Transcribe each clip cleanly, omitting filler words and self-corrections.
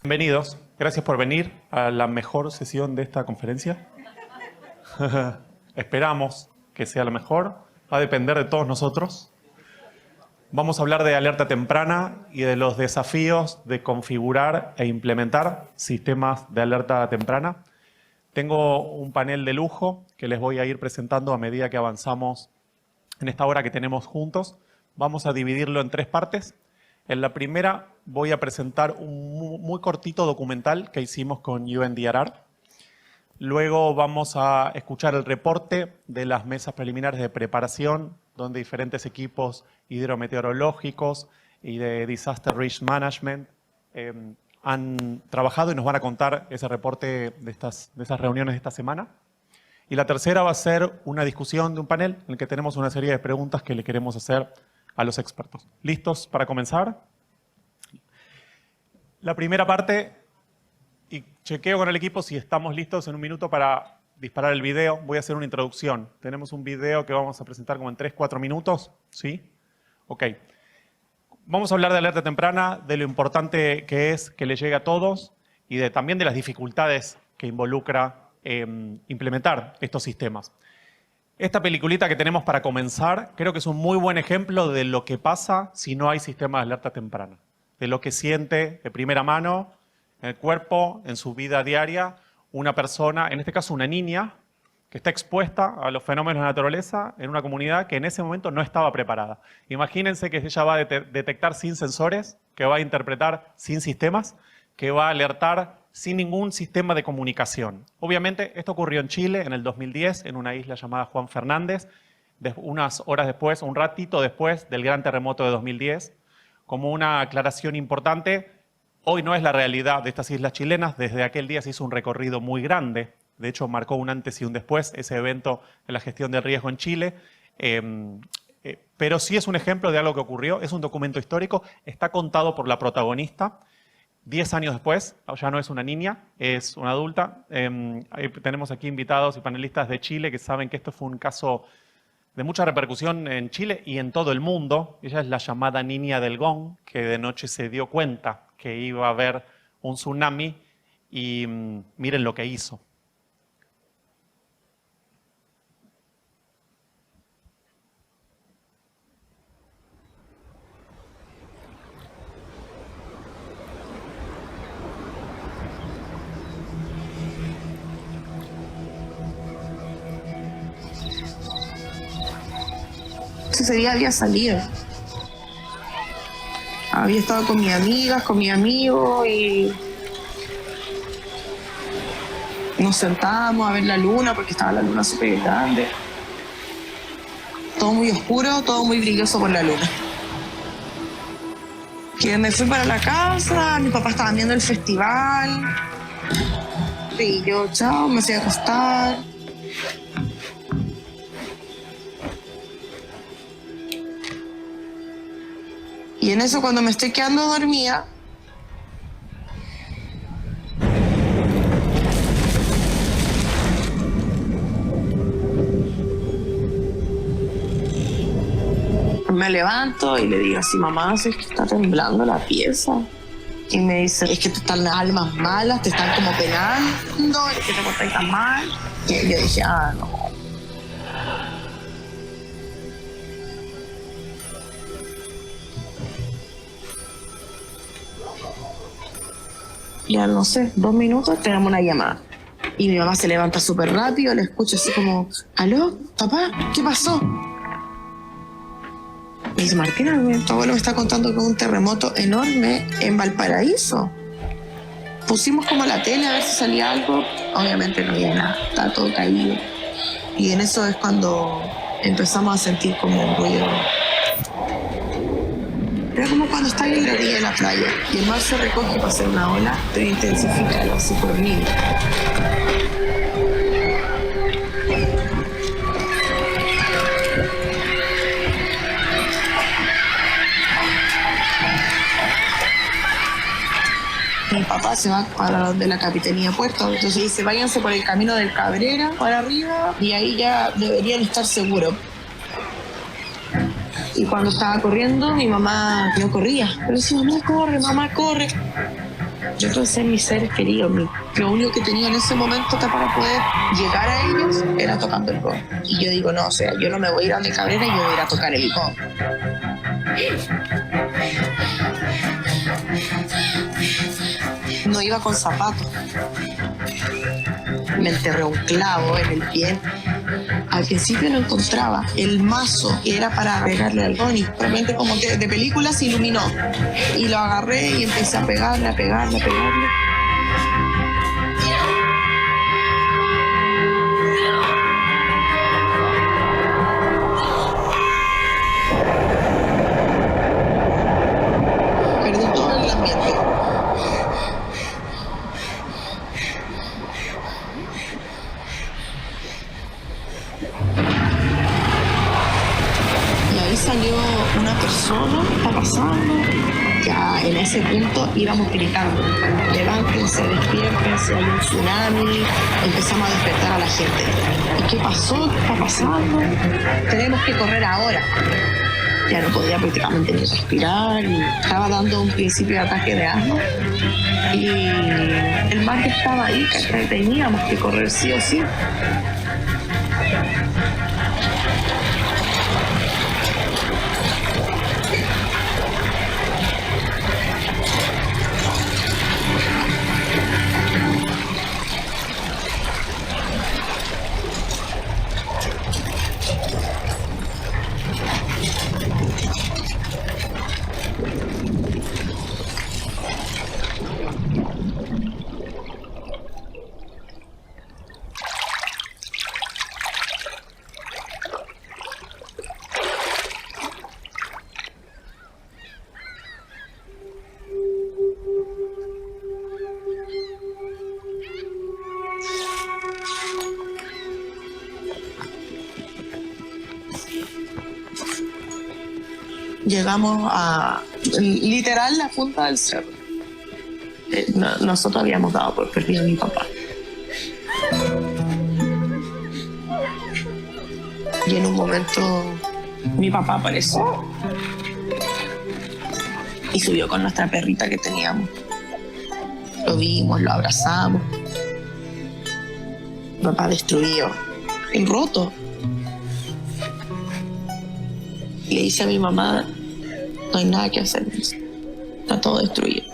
Bienvenidos. Gracias por venir a la mejor sesión de esta conferencia. Esperamos que sea la mejor. Va a depender de todos nosotros. Vamos a hablar de alerta temprana y de los desafíos de configurar e implementar sistemas de alerta temprana. Tengo un panel de lujo que les voy a ir presentando a medida que avanzamos en esta hora que tenemos juntos. Vamos a dividirlo en 3 partes. En la primera voy a presentar un muy cortito documental que hicimos con UNDRR. Luego vamos a escuchar el reporte de las mesas preliminares de preparación, donde diferentes equipos hidrometeorológicos y de Disaster Risk Management han trabajado y nos van a contar ese reporte de esas reuniones de esta semana. Y la tercera va a ser una discusión de un panel en el que tenemos una serie de preguntas que le queremos hacer a los expertos. ¿Listos para comenzar? La primera parte, y chequeo con el equipo si estamos listos en un minuto para disparar el video. Voy a hacer una introducción. Tenemos un video que vamos a presentar como en 3-4 minutos. ¿Sí? Ok. Vamos a hablar de alerta temprana, de lo importante que es que le llegue a todos y también de las dificultades que involucra implementar estos sistemas. Esta peliculita que tenemos para comenzar creo que es un muy buen ejemplo de lo que pasa si no hay sistema de alerta temprana. De lo que siente de primera mano en el cuerpo, en su vida diaria, una persona, en este caso una niña, que está expuesta a los fenómenos de la naturaleza en una comunidad que en ese momento no estaba preparada. Imagínense que ella va a detectar sin sensores, que va a interpretar sin sistemas, que va a alertar sin ningún sistema de comunicación. Obviamente, esto ocurrió en Chile en el 2010, en una isla llamada Juan Fernández, unas horas después, un ratito después del gran terremoto de 2010. Como una aclaración importante, hoy no es la realidad de estas islas chilenas. Desde aquel día se hizo un recorrido muy grande. De hecho, marcó un antes y un después ese evento en la gestión del riesgo en Chile. Pero sí es un ejemplo de algo que ocurrió. Es un documento histórico. Está contado por la protagonista. 10 años después, ya no es una niña, es una adulta. Tenemos aquí invitados y panelistas de Chile que saben que esto fue un caso de mucha repercusión en Chile y en todo el mundo. Ella es la llamada niña del gong, que de noche se dio cuenta que iba a haber un tsunami y miren lo que hizo. Ese día había salido. Había estado con mis amigas, con mis amigos y nos sentábamos a ver la luna porque estaba la luna súper grande. Todo muy oscuro, todo muy brilloso por la luna. Que me fui para la casa, mis papás estaban viendo el festival y yo, chao, me fui a acostar. Y en eso, cuando me estoy quedando dormida, me levanto y le digo así, mamá, si es que está temblando la pieza. Y me dice, es que te están las almas malas, te están como penando, es que te portas tan mal. Y yo dije, no. Ya no sé, 2 minutos tenemos una llamada. Y mi mamá se levanta súper rápido, le escucho así como, ¿aló, papá? ¿Qué pasó? Y dice, Martina, tu abuelo me está contando que hubo un terremoto enorme en Valparaíso. Pusimos como la tele a ver si salía algo. Obviamente no había nada, estaba todo caído. Y en eso es cuando empezamos a sentir como un ruido. Era como cuando estás en la orilla de la playa y el mar se recoge para hacer una ola, pero intensifica algo así por mí. Mi papá se va para donde la Capitanía Puerto, entonces dice, váyanse por el camino del Cabrera para arriba y ahí ya deberían estar seguros. Y cuando estaba corriendo, mi mamá no corría. Pero decía, mamá corre, mamá corre. Trato de ser mis seres queridos. Lo único que tenía en ese momento para poder llegar a ellos era tocando el gong. Y yo digo, no, o sea, yo no me voy a ir a mi Cabrera, yo voy a ir a tocar el gong. No iba con zapatos. Me enterré un clavo en el pie. Al principio no encontraba el mazo que era para pegarle al gong y realmente como que de película se iluminó. Y lo agarré y empecé a pegarle. Perdí todo el ambiente. Y ahí salió una persona, está pasando. Ya en ese punto íbamos gritando, levántense, despiértense, hay un tsunami, empezamos a despertar a la gente. ¿Y qué pasó? ¿Qué está pasando? Tenemos que correr ahora. Ya no podía prácticamente ni respirar y estaba dando un principio de ataque de asma. Y el mar que estaba ahí, que teníamos que correr sí o sí. Llegamos a literal la punta del cerro. Nosotros habíamos dado por perdido a mi papá. Y en un momento mi papá apareció y subió con nuestra perrita que teníamos. Lo vimos, lo abrazamos. Mi papá destruido, el roto. Le dice a mi mamá, no hay nada que hacer, está todo destruido.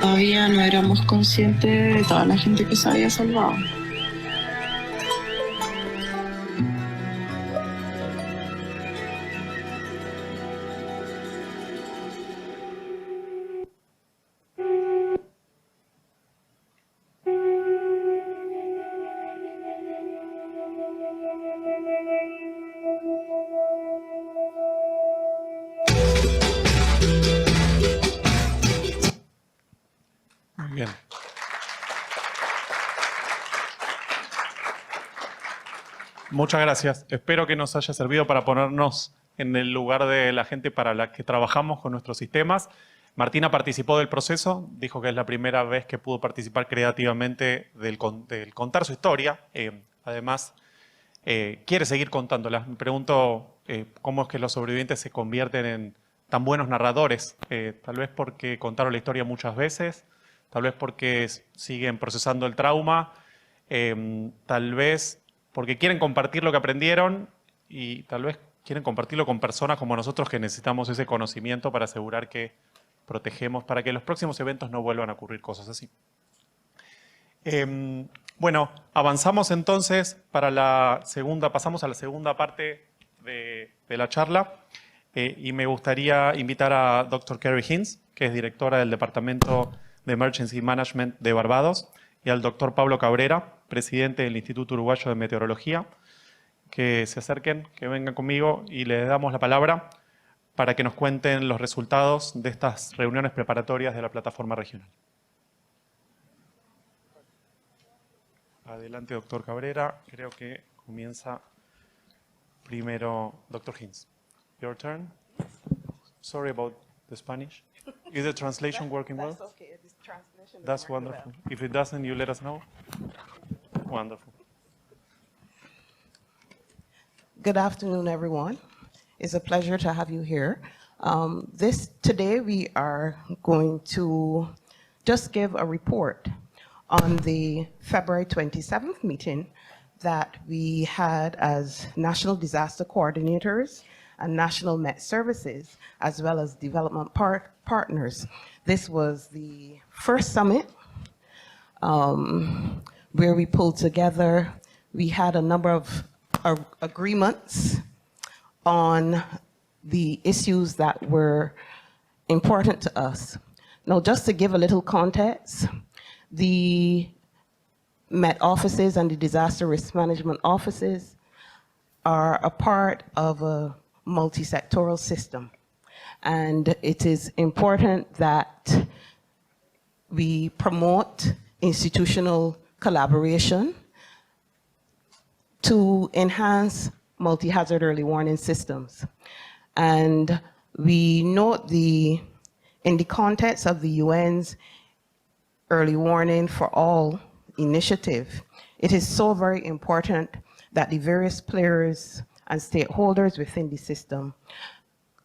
Todavía no éramos conscientes de toda la gente que se había salvado. Muy bien. Muchas gracias. Espero que nos haya servido para ponernos en el lugar de la gente para la que trabajamos con nuestros sistemas. Martina participó del proceso, dijo que es la primera vez que pudo participar creativamente del contar su historia. Además, quiere seguir contándola. Me pregunto cómo es que los sobrevivientes se convierten en tan buenos narradores. Tal vez porque contaron la historia muchas veces, tal vez porque siguen procesando el trauma, tal vez porque quieren compartir lo que aprendieron y tal vez quieren compartirlo con personas como nosotros que necesitamos ese conocimiento para asegurar que protegemos, para que en los próximos eventos no vuelvan a ocurrir cosas así. Bueno, avanzamos entonces pasamos a la segunda parte de la charla y me gustaría invitar a Dr. Kerry Hinz, que es directora del Departamento de Emergency Management de Barbados, y al Dr. Pablo Cabrera, presidente del Instituto Uruguayo de Meteorología, que se acerquen, que vengan conmigo y les damos la palabra para que nos cuenten los resultados de estas reuniones preparatorias de la plataforma regional. Adelante, doctor Cabrera. Creo que comienza primero Dr. Hinz. Your turn. Sorry about the Spanish. Is the translation working well? That's okay. This translation That's doesn't work wonderful. well. If it doesn't, you let us know. Wonderful. Good afternoon, everyone. It's a pleasure to have you here. Today we are going to just give a report on the February 27th meeting that we had as National Disaster Coordinators and National Met Services, as well as development partners. This was the first summit where we pulled together, we had a number of agreements on the issues that were important to us. Now, just to give a little context, the Met offices and the disaster risk management offices are a part of a multi-sectoral system. And it is important that we promote institutional collaboration to enhance multi-hazard early warning systems. And we note in the context of the UN's Early Warning for All initiative, it is so very important that the various players and stakeholders within the system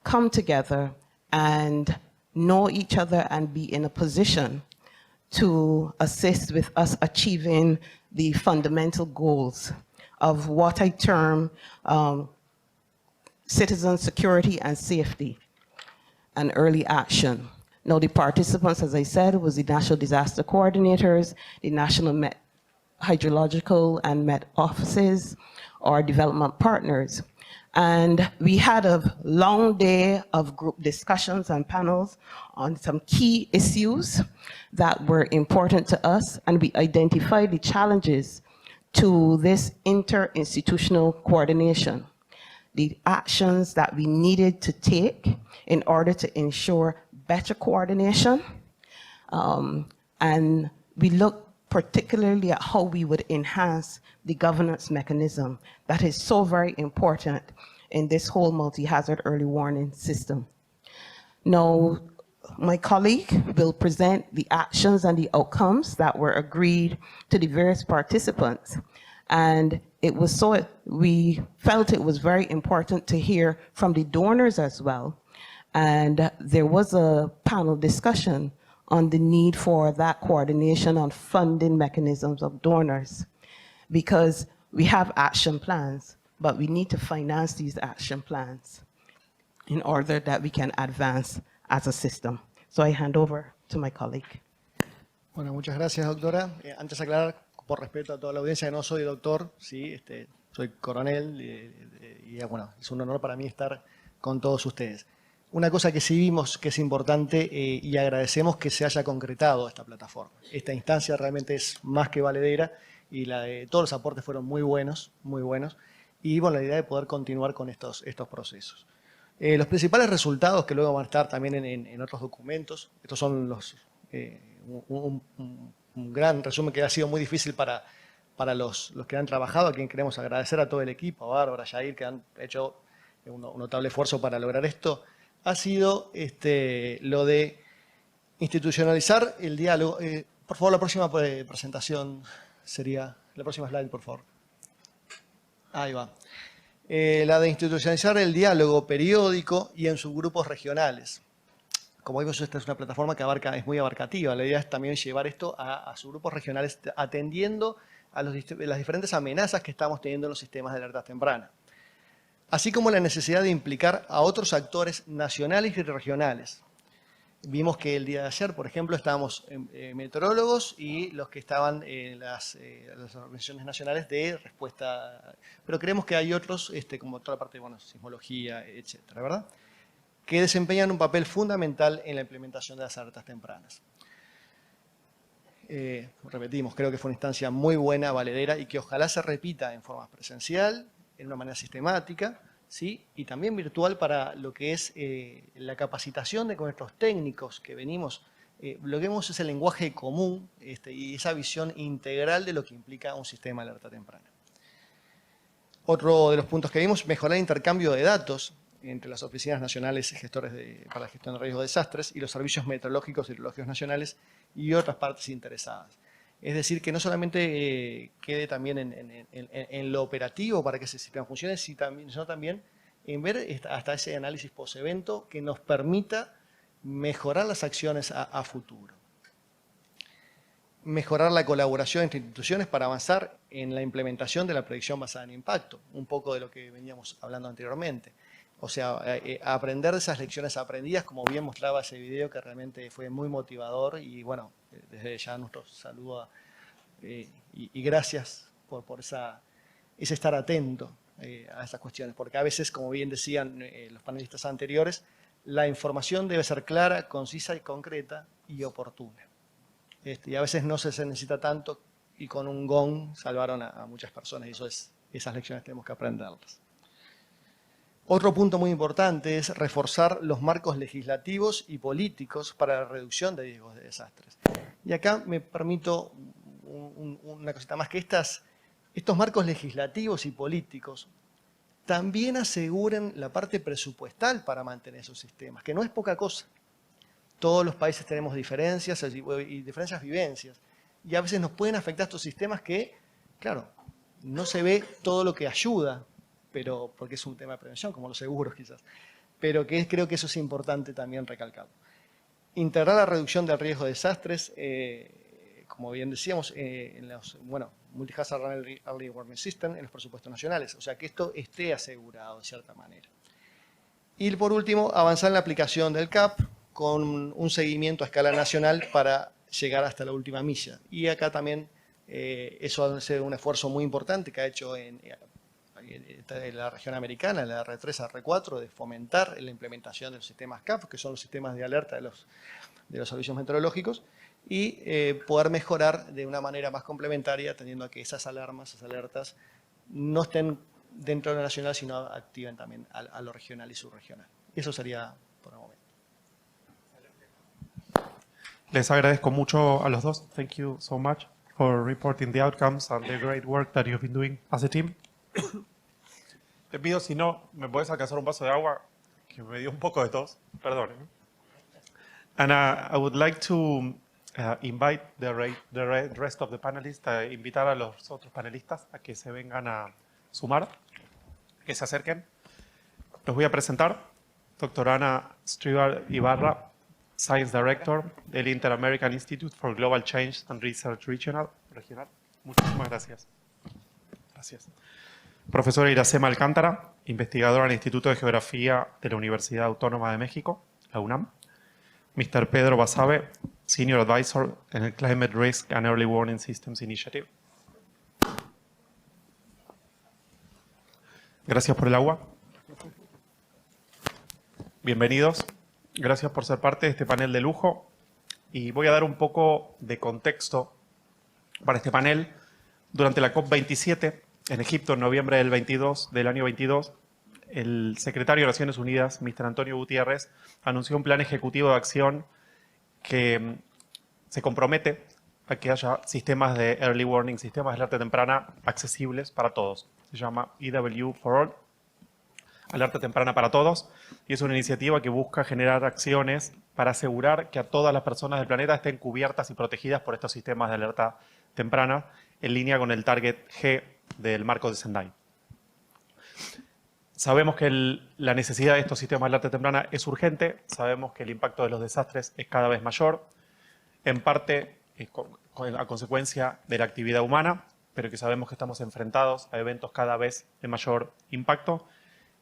come together and know each other and be in a position to assist with us achieving the fundamental goals of what I term citizen security and safety and early action. Now, the participants, as I said, was the National Disaster Coordinators, the National Met Hydrological and Met offices, our development partners. And we had a long day of group discussions and panels on some key issues that were important to us, and we identified the challenges to this interinstitutional coordination, the actions that we needed to take in order to ensure better coordination. And we looked particularly at how we would enhance the governance mechanism that is so very important in this whole multi-hazard early warning system. Now, my colleague will present the actions and the outcomes that were agreed to the various participants. And we felt it was very important to hear from the donors as well. And there was a panel discussion on the need for that coordination on funding mechanisms of donors, because we have action plans, but we need to finance these action plans in order that we can advance as a system. So I hand over to my colleague. Bueno, muchas gracias, doctora. Antes de aclarar, por respeto a toda la audiencia, no soy doctor, ¿sí? Soy coronel y bueno, es un honor para mí estar con todos ustedes. Una cosa que sí vimos que es importante y agradecemos que se haya concretado esta plataforma. Esta instancia realmente es más que valedera y todos los aportes fueron muy buenos, muy buenos. Y bueno, la idea de poder continuar con estos procesos. Los principales resultados que luego van a estar también en otros documentos, estos son un gran resumen que ha sido muy difícil para los que han trabajado, a quien queremos agradecer a todo el equipo, a Bárbara, a Yair, que han hecho un notable esfuerzo para lograr esto, ha sido lo de institucionalizar el diálogo. Por favor, la próxima presentación sería, la próxima slide, por favor. Ahí va. La de institucionalizar el diálogo periódico y en subgrupos regionales. Como vimos, esta es una plataforma que es muy abarcativa. La idea es también llevar esto a subgrupos regionales, atendiendo a las diferentes amenazas que estamos teniendo en los sistemas de alerta temprana. Así como la necesidad de implicar a otros actores nacionales y regionales. Vimos que el día de ayer, por ejemplo, estábamos meteorólogos y los que estaban en las organizaciones nacionales de respuesta, pero creemos que hay otros, como toda la parte de sismología, etcétera, ¿verdad?, que desempeñan un papel fundamental en la implementación de las alertas tempranas. Repetimos, creo que fue una instancia muy buena, valedera, y que ojalá se repita en forma presencial, en una manera sistemática, ¿sí?, y también virtual para lo que es la capacitación de nuestros técnicos que venimos. Lo que vemos es el lenguaje común y esa visión integral de lo que implica un sistema de alerta temprana. Otro de los puntos que vimos, mejorar el intercambio de datos entre las oficinas nacionales gestores para la gestión de riesgos de desastres y los servicios meteorológicos y hidrológicos nacionales y otras partes interesadas. Es decir, que no solamente quede también en lo operativo para que ese sistema funcione, sino también en ver hasta ese análisis post-evento que nos permita mejorar las acciones a futuro. Mejorar la colaboración entre instituciones para avanzar en la implementación de la predicción basada en impacto, un poco de lo que veníamos hablando anteriormente. O sea, aprender de esas lecciones aprendidas, como bien mostraba ese video, que realmente fue muy motivador. Y bueno, desde ya nuestro saludo y gracias por ese estar atento a estas cuestiones. Porque a veces, como bien decían los panelistas anteriores, la información debe ser clara, concisa y concreta y oportuna. Y a veces no se necesita tanto, y con un gong salvaron a muchas personas, y esas lecciones tenemos que aprenderlas. Otro punto muy importante es reforzar los marcos legislativos y políticos para la reducción de riesgos de desastres. Y acá me permito una cosita más, que estos marcos legislativos y políticos también aseguren la parte presupuestal para mantener esos sistemas, que no es poca cosa. Todos los países tenemos diferencias y diferentes vivencias, y a veces nos pueden afectar estos sistemas que, claro, no se ve todo lo que ayuda, pero porque es un tema de prevención, como los seguros quizás, pero creo que eso es importante también recalcarlo. Integrar la reducción del riesgo de desastres, como bien decíamos, en los Multi-Hazard Early Warning System, en los presupuestos nacionales, o sea que esto esté asegurado de cierta manera. Y por último, avanzar en la aplicación del CAP, con un seguimiento a escala nacional para llegar hasta la última milla. Y acá también eso ha sido un esfuerzo muy importante que ha hecho en la región americana, la R3 a R4, de fomentar la implementación de los sistemas CAP, que son los sistemas de alerta de los servicios meteorológicos, y poder mejorar de una manera más complementaria, atendiendo a que esas alarmas, esas alertas, no estén dentro de lo nacional, sino activen también a lo regional y subregional. Eso sería por el momento. Les agradezco mucho a los dos. Thank you so much for reporting the outcomes and the great work that you've been doing as a team. Te pido, si no, ¿me puedes alcanzar un vaso de agua? Que me dio un poco de tos. Perdón. And I would like to invite the rest of the panelists, invitar a los otros panelistas a que se vengan a sumar, que se acerquen. Los voy a presentar. Doctora Ana Stribar Ibarra, Science Director del Inter-American Institute for Global Change and Research Regional. Muchísimas gracias. Gracias. Profesora Iracema Alcántara, investigadora en el Instituto de Geografía de la Universidad Autónoma de México, la UNAM. Mr. Pedro Basabe, Senior Advisor en el Climate Risk and Early Warning Systems Initiative. Gracias por el agua. Bienvenidos. Gracias por ser parte de este panel de lujo. Y voy a dar un poco de contexto para este panel. Durante la COP27 en Egipto, en noviembre del año 22, el secretario de Naciones Unidas, Mr. Antonio Gutiérrez, anunció un plan ejecutivo de acción que se compromete a que haya sistemas de early warning, sistemas de alerta temprana accesibles para todos. Se llama EW for All, alerta temprana para todos, y es una iniciativa que busca generar acciones para asegurar que a todas las personas del planeta estén cubiertas y protegidas por estos sistemas de alerta temprana, en línea con el Target G del marco de Sendai. Sabemos que la necesidad de estos sistemas de alerta temprana es urgente, sabemos que el impacto de los desastres es cada vez mayor, en parte a consecuencia de la actividad humana, pero que sabemos que estamos enfrentados a eventos cada vez de mayor impacto,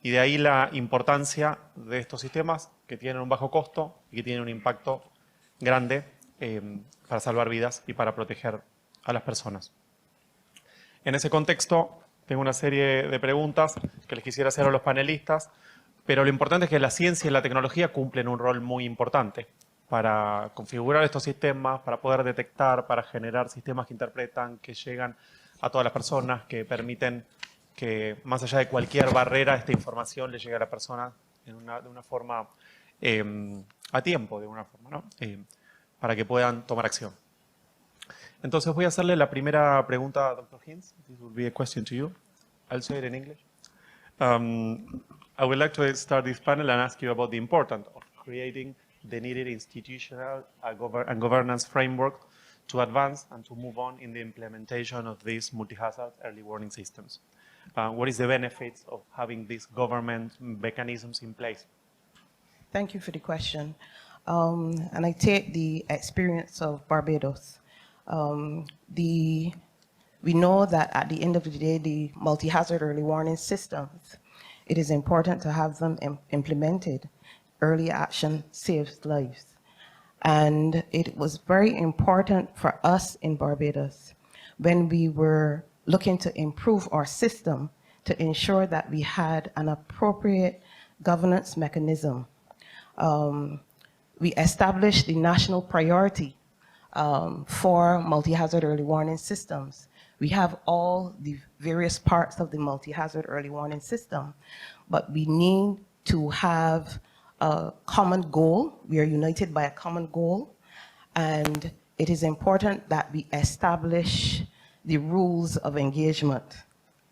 y de ahí la importancia de estos sistemas que tienen un bajo costo y que tienen un impacto grande para salvar vidas y para proteger a las personas. En ese contexto, tengo una serie de preguntas que les quisiera hacer a los panelistas, pero lo importante es que la ciencia y la tecnología cumplen un rol muy importante para configurar estos sistemas, para poder detectar, para generar sistemas que interpretan, que llegan a todas las personas, que permiten que más allá de cualquier barrera esta información le llegue a la persona de una forma a tiempo, de una forma, ¿no? Para que puedan tomar acción. Entonces voy a hacerle la primera pregunta a Dr. Hinz. This will be a question to you. I'll say it in English. I would like to start this panel and ask you about the importance of creating the needed institutional and governance framework to advance and to move on in the implementation of these multi-hazard early warning systems? What is the benefits of having these government mechanisms in place? Thank you for the question. And I take the experience of Barbados. We know that at the end of the day, the multi-hazard early warning systems, it is important to have them implemented. Early action saves lives. And it was very important for us in Barbados when we were looking to improve our system to ensure that we had an appropriate governance mechanism. We established the national priority for multi-hazard early warning systems. We have all the various parts of the multi-hazard early warning system, but we need to have a common goal. We are united by a common goal, and it is important that we establish the rules of engagement,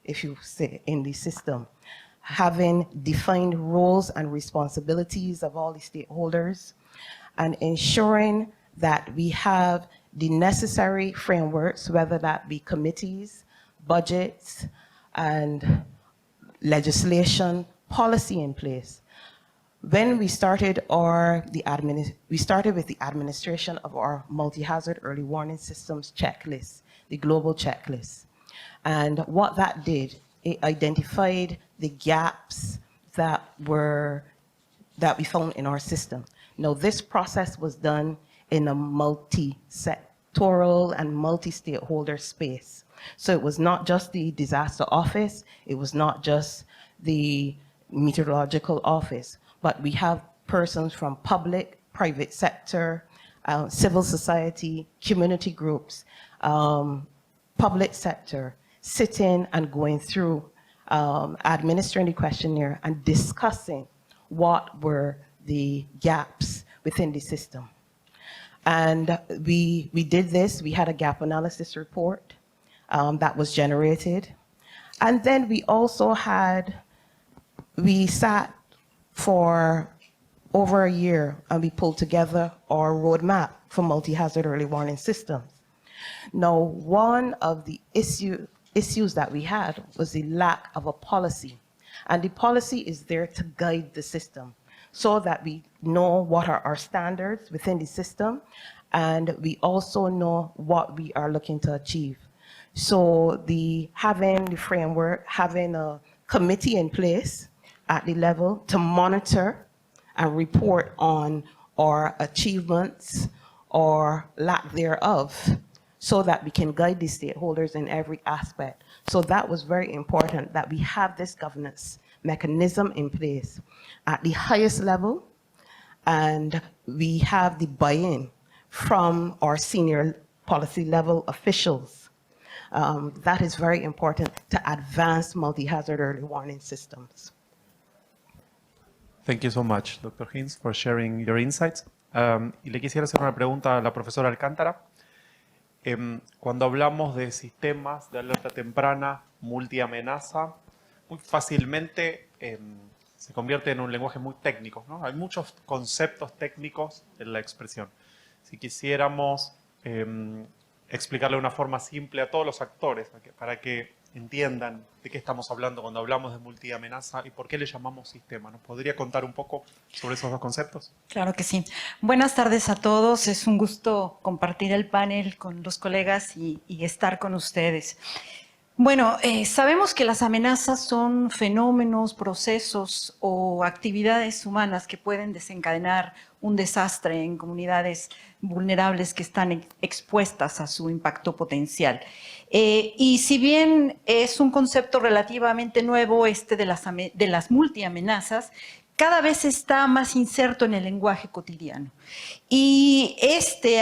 if you say, in the system. Having defined roles and responsibilities of all the stakeholders, and ensuring that we have the necessary frameworks, whether that be committees, budgets, and legislation, policy in place. When we started with the administration of our multi-hazard early warning systems checklist, the global checklist. And what that did, it identified the gaps that we found in our system. Now, this process was done in a multi-sectoral and multi-stakeholder space. So it was not just the disaster office, it was not just the meteorological office, but we have persons from public, private sector, civil society, community groups, public sector, sitting and going through, administering the questionnaire and discussing what were the gaps within the system. And we did this. We had a gap analysis report that was generated. And then we also we sat for over a year and we pulled together our roadmap for multi-hazard early warning systems. Now, one of the issues that we had was the lack of a policy. And the policy is there to guide the system so that we know what are our standards within the system, and we also know what we are looking to achieve. So having the framework, having a committee in place at the level to monitor and report on our achievements or lack thereof, so that we can guide the stakeholders in every aspect. So that was very important, that we have this governance mechanism in place at the highest level, and we have the buy-in from our senior policy level officials. That is very important to advance multi-hazard early warning systems. Thank you so much, Dr. Hinz, for sharing your insights. Y le quisiera hacer una pregunta a la profesora Alcántara. Cuando hablamos de sistemas de alerta temprana, multiamenaza, muy fácilmente se convierte en un lenguaje muy técnico, ¿no? Hay muchos conceptos técnicos en la expresión. Si quisiéramos explicarle de una forma simple a todos los actores, para que entiendan de qué estamos hablando cuando hablamos de multiamenaza y por qué le llamamos sistema, ¿nos podría contar un poco sobre esos dos conceptos? Claro que sí. Buenas tardes a todos. Es un gusto compartir el panel con los colegas y estar con ustedes. Bueno, sabemos que las amenazas son fenómenos, procesos o actividades humanas que pueden desencadenar un desastre en comunidades vulnerables que están expuestas a su impacto potencial. Y si bien es un concepto relativamente nuevo de las multiamenazas, cada vez está más inserto en el lenguaje cotidiano. Y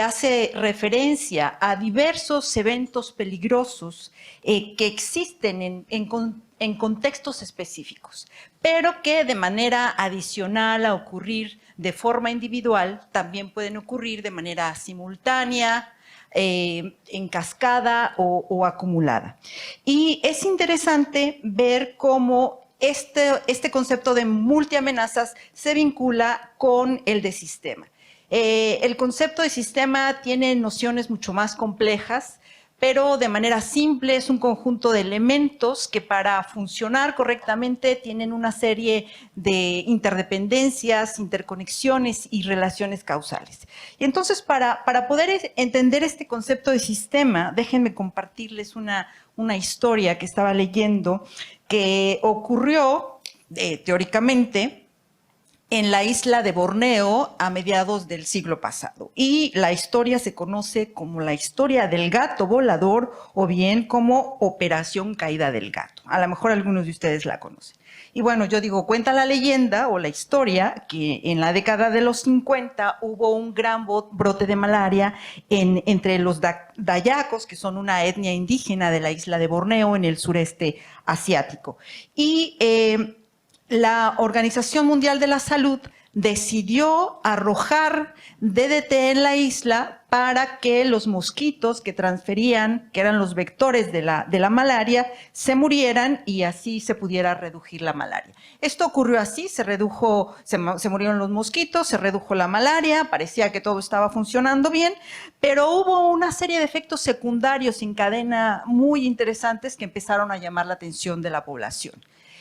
hace referencia a diversos eventos peligrosos que existen en contextos específicos, pero que de manera adicional a ocurrir de forma individual, también pueden ocurrir de manera simultánea, en cascada o acumulada. Y es interesante ver cómo este concepto de multiamenazas se vincula con el de sistema. El concepto de sistema tiene nociones mucho más complejas, pero de manera simple es un conjunto de elementos que para funcionar correctamente tienen una serie de interdependencias, interconexiones y relaciones causales. Y entonces para poder entender este concepto de sistema, déjenme compartirles una historia que estaba leyendo que ocurrió teóricamente en la isla de Borneo a mediados del siglo pasado. Y la historia se conoce como la historia del gato volador o bien como Operación Caída del Gato. A lo mejor algunos de ustedes la conocen. Y bueno, yo digo, cuenta la leyenda o la historia que en la década de los 50 hubo un gran brote de malaria entre los dayacos, que son una etnia indígena de la isla de Borneo en el sureste asiático. Y la Organización Mundial de la Salud decidió arrojar DDT en la isla para que los mosquitos que transferían, que eran los vectores de la malaria, se murieran y así se pudiera reducir la malaria. Esto ocurrió así, se murieron los mosquitos, se redujo la malaria, parecía que todo estaba funcionando bien, pero hubo una serie de efectos secundarios en cadena muy interesantes que empezaron a llamar la atención de la población.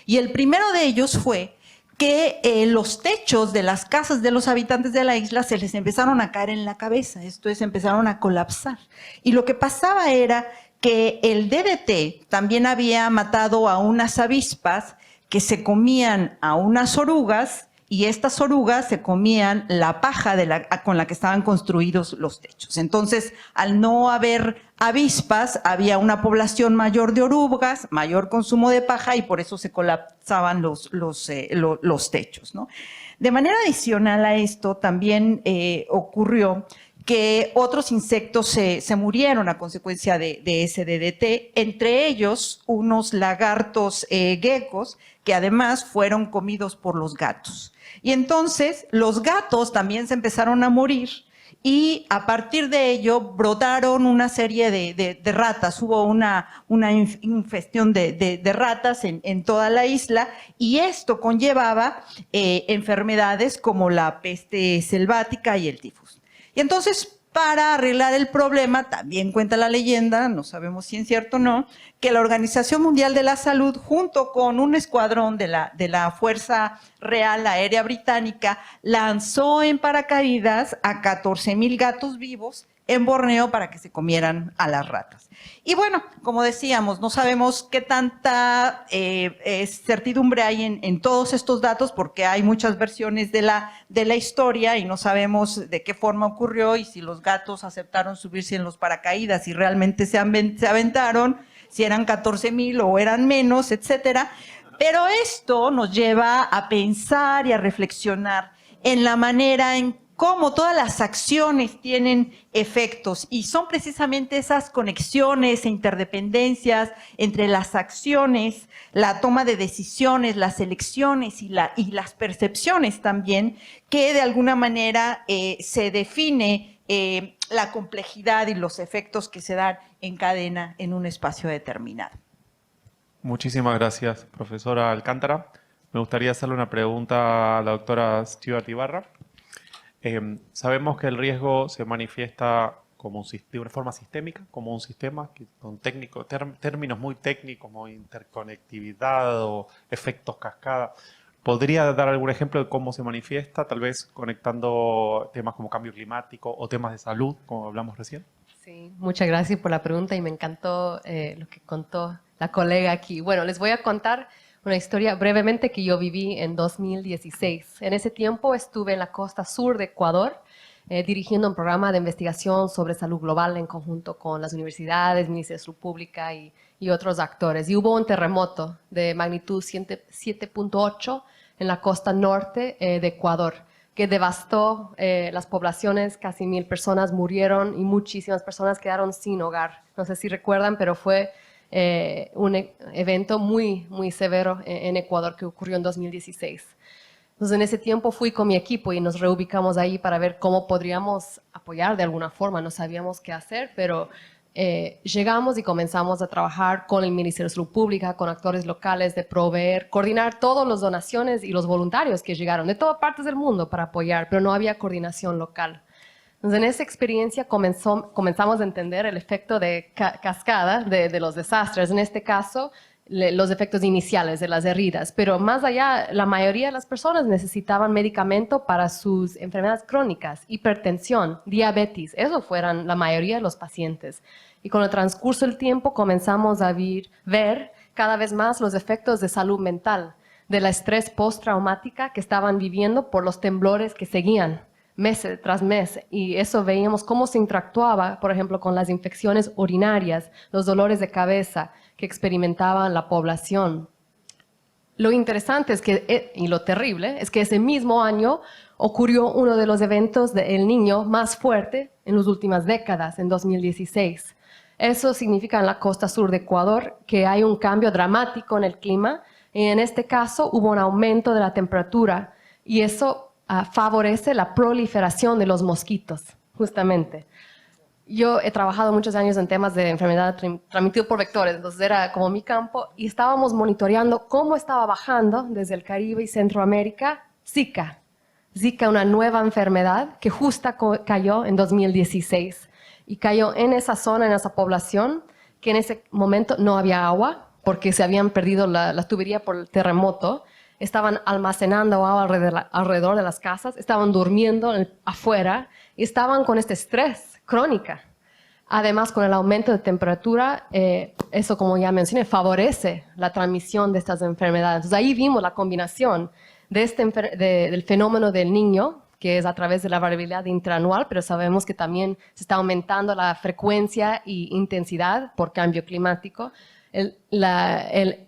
Y el primero de ellos fue que los techos de las casas de los habitantes de la isla se les empezaron a caer en la cabeza, esto es, empezaron a colapsar. Y lo que pasaba era que el DDT también había matado a unas avispas que se comían a unas orugas y estas orugas se comían la paja con la que estaban construidos los techos. Entonces, al no haber avispas, había una población mayor de orugas, mayor consumo de paja y por eso se colapsaban los techos, ¿no? De manera adicional a esto, también ocurrió que otros insectos se murieron a consecuencia de ese DDT, entre ellos unos lagartos geckos que además fueron comidos por los gatos. Y entonces los gatos también se empezaron a morir y a partir de ello brotaron una serie de ratas. Hubo una infestión de ratas en toda la isla y esto conllevaba enfermedades como la peste selvática y el tifus. Y entonces, para arreglar el problema, también cuenta la leyenda, no sabemos si es cierto o no, que la Organización Mundial de la Salud, junto con un escuadrón de la Fuerza Real Aérea Británica, lanzó en paracaídas a 14,000 gatos vivos en Borneo para que se comieran a las ratas. Y bueno, como decíamos, no sabemos qué tanta certidumbre hay en todos estos datos porque hay muchas versiones de la historia y no sabemos de qué forma ocurrió y si los gatos aceptaron subirse en los paracaídas, si realmente se aventaron, si eran 14,000 o eran menos, etcétera. Pero esto nos lleva a pensar y a reflexionar en la manera en cómo todas las acciones tienen efectos y son precisamente esas conexiones e interdependencias entre las acciones, la toma de decisiones, las elecciones y las percepciones también, que de alguna manera se define la complejidad y los efectos que se dan en cadena en un espacio determinado. Muchísimas gracias, profesora Alcántara. Me gustaría hacerle una pregunta a la doctora Stewart Ibarra. Sabemos que el riesgo se manifiesta como de una forma sistémica, como un sistema, con términos muy técnicos como interconectividad o efectos cascada. ¿Podría dar algún ejemplo de cómo se manifiesta, tal vez conectando temas como cambio climático o temas de salud, como hablamos recién? Sí, muchas gracias por la pregunta y me encantó lo que contó la colega aquí. Bueno, les voy a contar una historia brevemente que yo viví en 2016. En ese tiempo estuve en la costa sur de Ecuador dirigiendo un programa de investigación sobre salud global en conjunto con las universidades, Ministerio de Salud Pública y otros actores. Y hubo un terremoto de magnitud 7.8 en la costa norte de Ecuador que devastó las poblaciones, casi 1,000 personas murieron y muchísimas personas quedaron sin hogar. No sé si recuerdan, pero fue un evento muy, muy severo en Ecuador que ocurrió en 2016. Entonces, en ese tiempo fui con mi equipo y nos reubicamos ahí para ver cómo podríamos apoyar de alguna forma. No sabíamos qué hacer, pero llegamos y comenzamos a trabajar con el Ministerio de Salud Pública, con actores locales, de proveer, coordinar todas las donaciones y los voluntarios que llegaron de todas partes del mundo para apoyar, pero no había coordinación local. Entonces, en esa experiencia comenzamos a entender el efecto de cascada de los desastres, en este caso, los efectos iniciales de las heridas, pero más allá, la mayoría de las personas necesitaban medicamento para sus enfermedades crónicas, hipertensión, diabetes, eso fueron la mayoría de los pacientes. Y con el transcurso del tiempo comenzamos a ver cada vez más los efectos de salud mental, del estrés postraumática que estaban viviendo por los temblores que seguían mes tras mes, y eso veíamos cómo se interactuaba, por ejemplo, con las infecciones urinarias, los dolores de cabeza que experimentaban la población. Lo interesante es que, y lo terrible, es que ese mismo año ocurrió uno de los eventos del Niño más fuerte en las últimas décadas, en 2016. Eso significa en la costa sur de Ecuador que hay un cambio dramático en el clima, y en este caso hubo un aumento de la temperatura, y eso favorece la proliferación de los mosquitos, justamente. Yo he trabajado muchos años en temas de enfermedad transmitida por vectores, entonces era como mi campo, y estábamos monitoreando cómo estaba bajando desde el Caribe y Centroamérica Zika. Zika, una nueva enfermedad que justo cayó en 2016, y cayó en esa zona, en esa población, que en ese momento no había agua, porque se habían perdido la tubería por el terremoto. Estaban almacenando agua alrededor de las casas, estaban durmiendo afuera y estaban con este estrés crónica. Además, con el aumento de temperatura, eso, como ya mencioné, favorece la transmisión de estas enfermedades. Entonces, ahí vimos la combinación del fenómeno del Niño, que es a través de la variabilidad interanual, pero sabemos que también se está aumentando la frecuencia y intensidad por cambio climático. El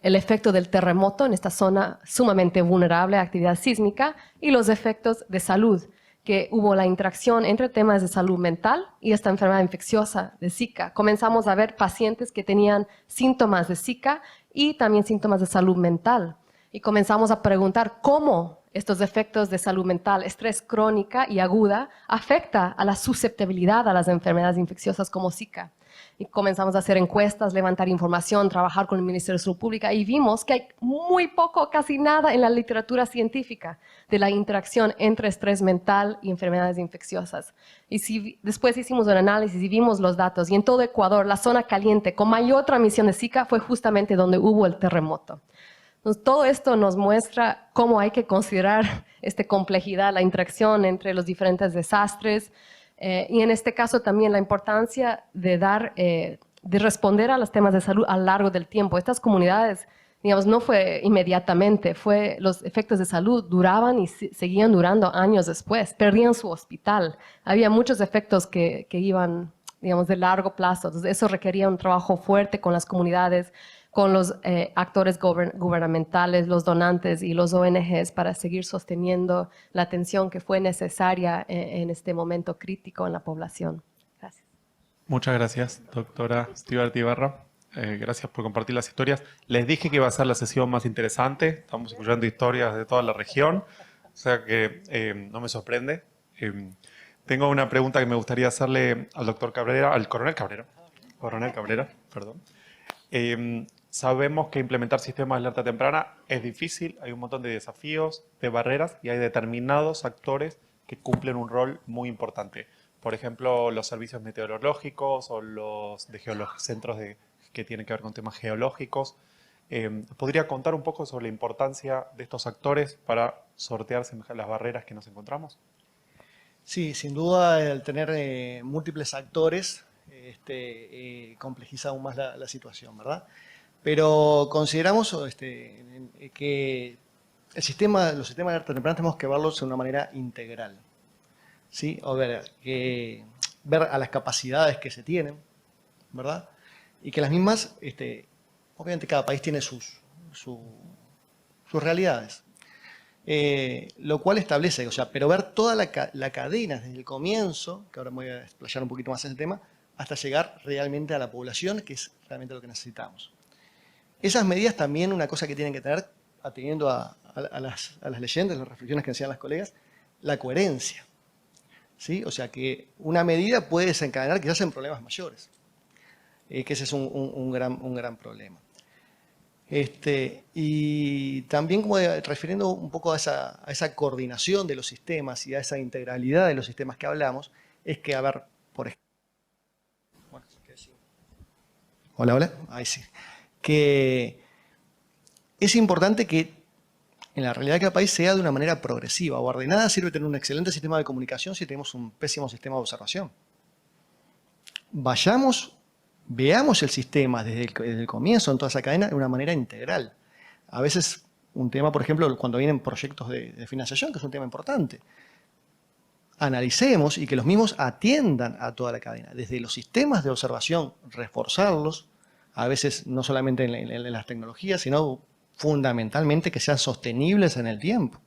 efecto del terremoto en esta zona sumamente vulnerable a actividad sísmica, y los efectos de salud, que hubo la interacción entre temas de salud mental y esta enfermedad infecciosa de Zika. Comenzamos a ver pacientes que tenían síntomas de Zika y también síntomas de salud mental, y comenzamos a preguntar cómo estos efectos de salud mental, estrés crónica y aguda, afecta a la susceptibilidad a las enfermedades infecciosas como Zika. Y comenzamos a hacer encuestas, levantar información, trabajar con el Ministerio de Salud Pública, y vimos que hay muy poco, casi nada en la literatura científica de la interacción entre estrés mental y enfermedades infecciosas. Y después hicimos un análisis y vimos los datos, y en todo Ecuador, la zona caliente con mayor transmisión de Zika fue justamente donde hubo el terremoto. Entonces, todo esto nos muestra cómo hay que considerar esta complejidad, la interacción entre los diferentes desastres, y en este caso también la importancia de responder a los temas de salud a lo largo del tiempo. Estas comunidades, digamos, no fue inmediatamente, los efectos de salud duraban y seguían durando años después, perdían su hospital. Había muchos efectos que iban, digamos, de largo plazo. Entonces, eso requería un trabajo fuerte con las comunidades, con los actores gubernamentales, los donantes y los ONGs, para seguir sosteniendo la atención que fue necesaria en este momento crítico en la población. Gracias. Muchas gracias, doctora Stewart Ibarra. Gracias por compartir las historias. Les dije que iba a ser la sesión más interesante. Estamos escuchando historias de toda la región, o sea que no me sorprende. Tengo una pregunta que me gustaría hacerle al doctor Cabrera, al coronel Cabrera, perdón. Sabemos que implementar sistemas de alerta temprana es difícil, hay un montón de desafíos, de barreras, y hay determinados actores que cumplen un rol muy importante. Por ejemplo, los servicios meteorológicos o los centros que tienen que ver con temas geológicos. ¿Podría contar un poco sobre la importancia de estos actores para sortear las barreras que nos encontramos? Sí, sin duda el tener múltiples actores complejiza aún más la situación, ¿verdad? Pero consideramos que los sistemas de alerta temprana tenemos que verlos de una manera integral, ¿sí? O ver a las capacidades que se tienen, ¿verdad? Y que las mismas, obviamente cada país tiene sus realidades. Lo cual establece, pero ver toda la cadena desde el comienzo, que ahora me voy a explayar un poquito más en ese tema, hasta llegar realmente a la población, que es realmente lo que necesitamos. Esas medidas también, una cosa que tienen que tener, atendiendo a las leyendas, las reflexiones que decían las colegas, la coherencia, ¿sí? O sea que una medida puede desencadenar quizás en problemas mayores. que ese es un gran problema. Y también como refiriendo un poco a esa coordinación de los sistemas y a esa integralidad de los sistemas que hablamos, es que, a ver, por ejemplo, bueno, hola, ahí sí, que es importante que en la realidad de cada país sea de una manera progresiva o ordenada. Sirve tener un excelente sistema de comunicación si tenemos un pésimo sistema de observación. Veamos el sistema desde el comienzo en toda esa cadena de una manera integral. A veces un tema, por ejemplo, cuando vienen proyectos de financiación, que es un tema importante, analicemos y que los mismos atiendan a toda la cadena. Desde los sistemas de observación, reforzarlos, a veces no solamente en las tecnologías, sino fundamentalmente que sean sostenibles en el tiempo.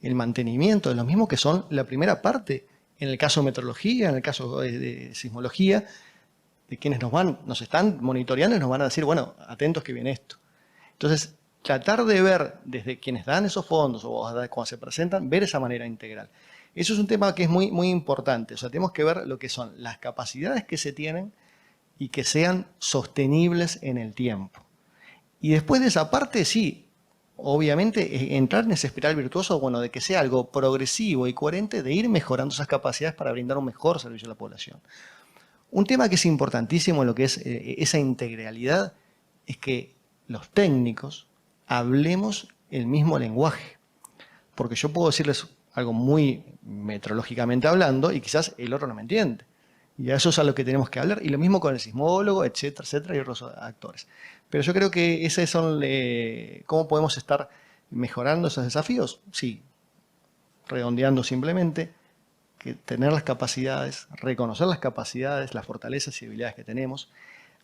El mantenimiento de los mismos, que son la primera parte, en el caso de meteorología, en el caso de sismología, de quienes nos están monitoreando y nos van a decir, bueno, atentos que viene esto. Entonces, tratar de ver desde quienes dan esos fondos o cuando se presentan, ver esa manera integral. Eso es un tema que es muy, muy importante. O sea, tenemos que ver lo que son las capacidades que se tienen y que sean sostenibles en el tiempo. Y después de esa parte, sí, obviamente, entrar en esa espiral virtuoso, bueno, de que sea algo progresivo y coherente, de ir mejorando esas capacidades para brindar un mejor servicio a la población. Un tema que es importantísimo en lo que es esa integralidad es que los técnicos hablemos el mismo lenguaje. Porque yo puedo decirles algo muy meteorológicamente hablando y quizás el otro no me entiende. Y a eso es a lo que tenemos que hablar. Y lo mismo con el sismólogo, etcétera, etcétera, y otros actores. Pero yo creo que esos son cómo podemos estar mejorando esos desafíos. Sí, redondeando simplemente, que tener las capacidades, reconocer las capacidades, las fortalezas y habilidades que tenemos,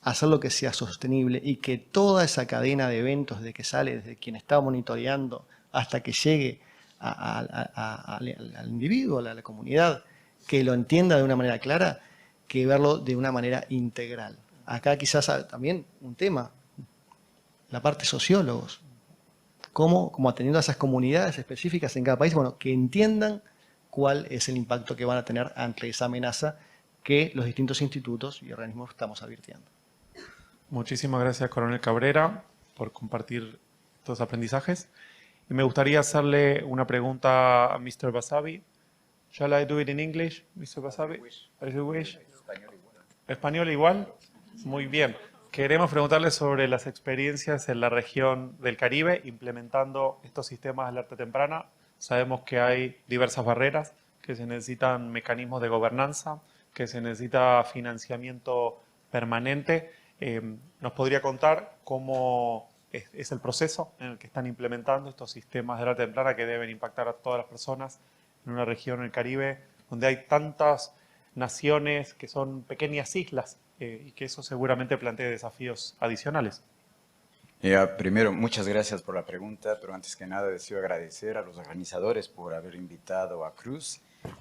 hacer lo que sea sostenible y que toda esa cadena de eventos, desde que sale, desde quien está monitoreando hasta que llegue al individuo, a la comunidad, que lo entienda de una manera clara, que verlo de una manera integral. Acá quizás también un tema, la parte sociólogos, como atendiendo a esas comunidades específicas en cada país, bueno, que entiendan cuál es el impacto que van a tener ante esa amenaza que los distintos institutos y organismos estamos advirtiendo. Muchísimas gracias, Coronel Cabrera, por compartir estos aprendizajes. Y me gustaría hacerle una pregunta a Mr. Basavi. Shall I do it in English, Mr. Basavi? As you wish. ¿Español igual? Muy bien. Queremos preguntarle sobre las experiencias en la región del Caribe implementando estos sistemas de alerta temprana. Sabemos que hay diversas barreras, que se necesitan mecanismos de gobernanza, que se necesita financiamiento permanente. ¿Nos podría contar cómo es el proceso en el que están implementando estos sistemas de alerta temprana que deben impactar a todas las personas en una región en el Caribe donde hay tantas naciones que son pequeñas islas y que eso seguramente plantea desafíos adicionales? Primero, muchas gracias por la pregunta, pero antes que nada deseo agradecer a los organizadores por haber invitado a CRUZ.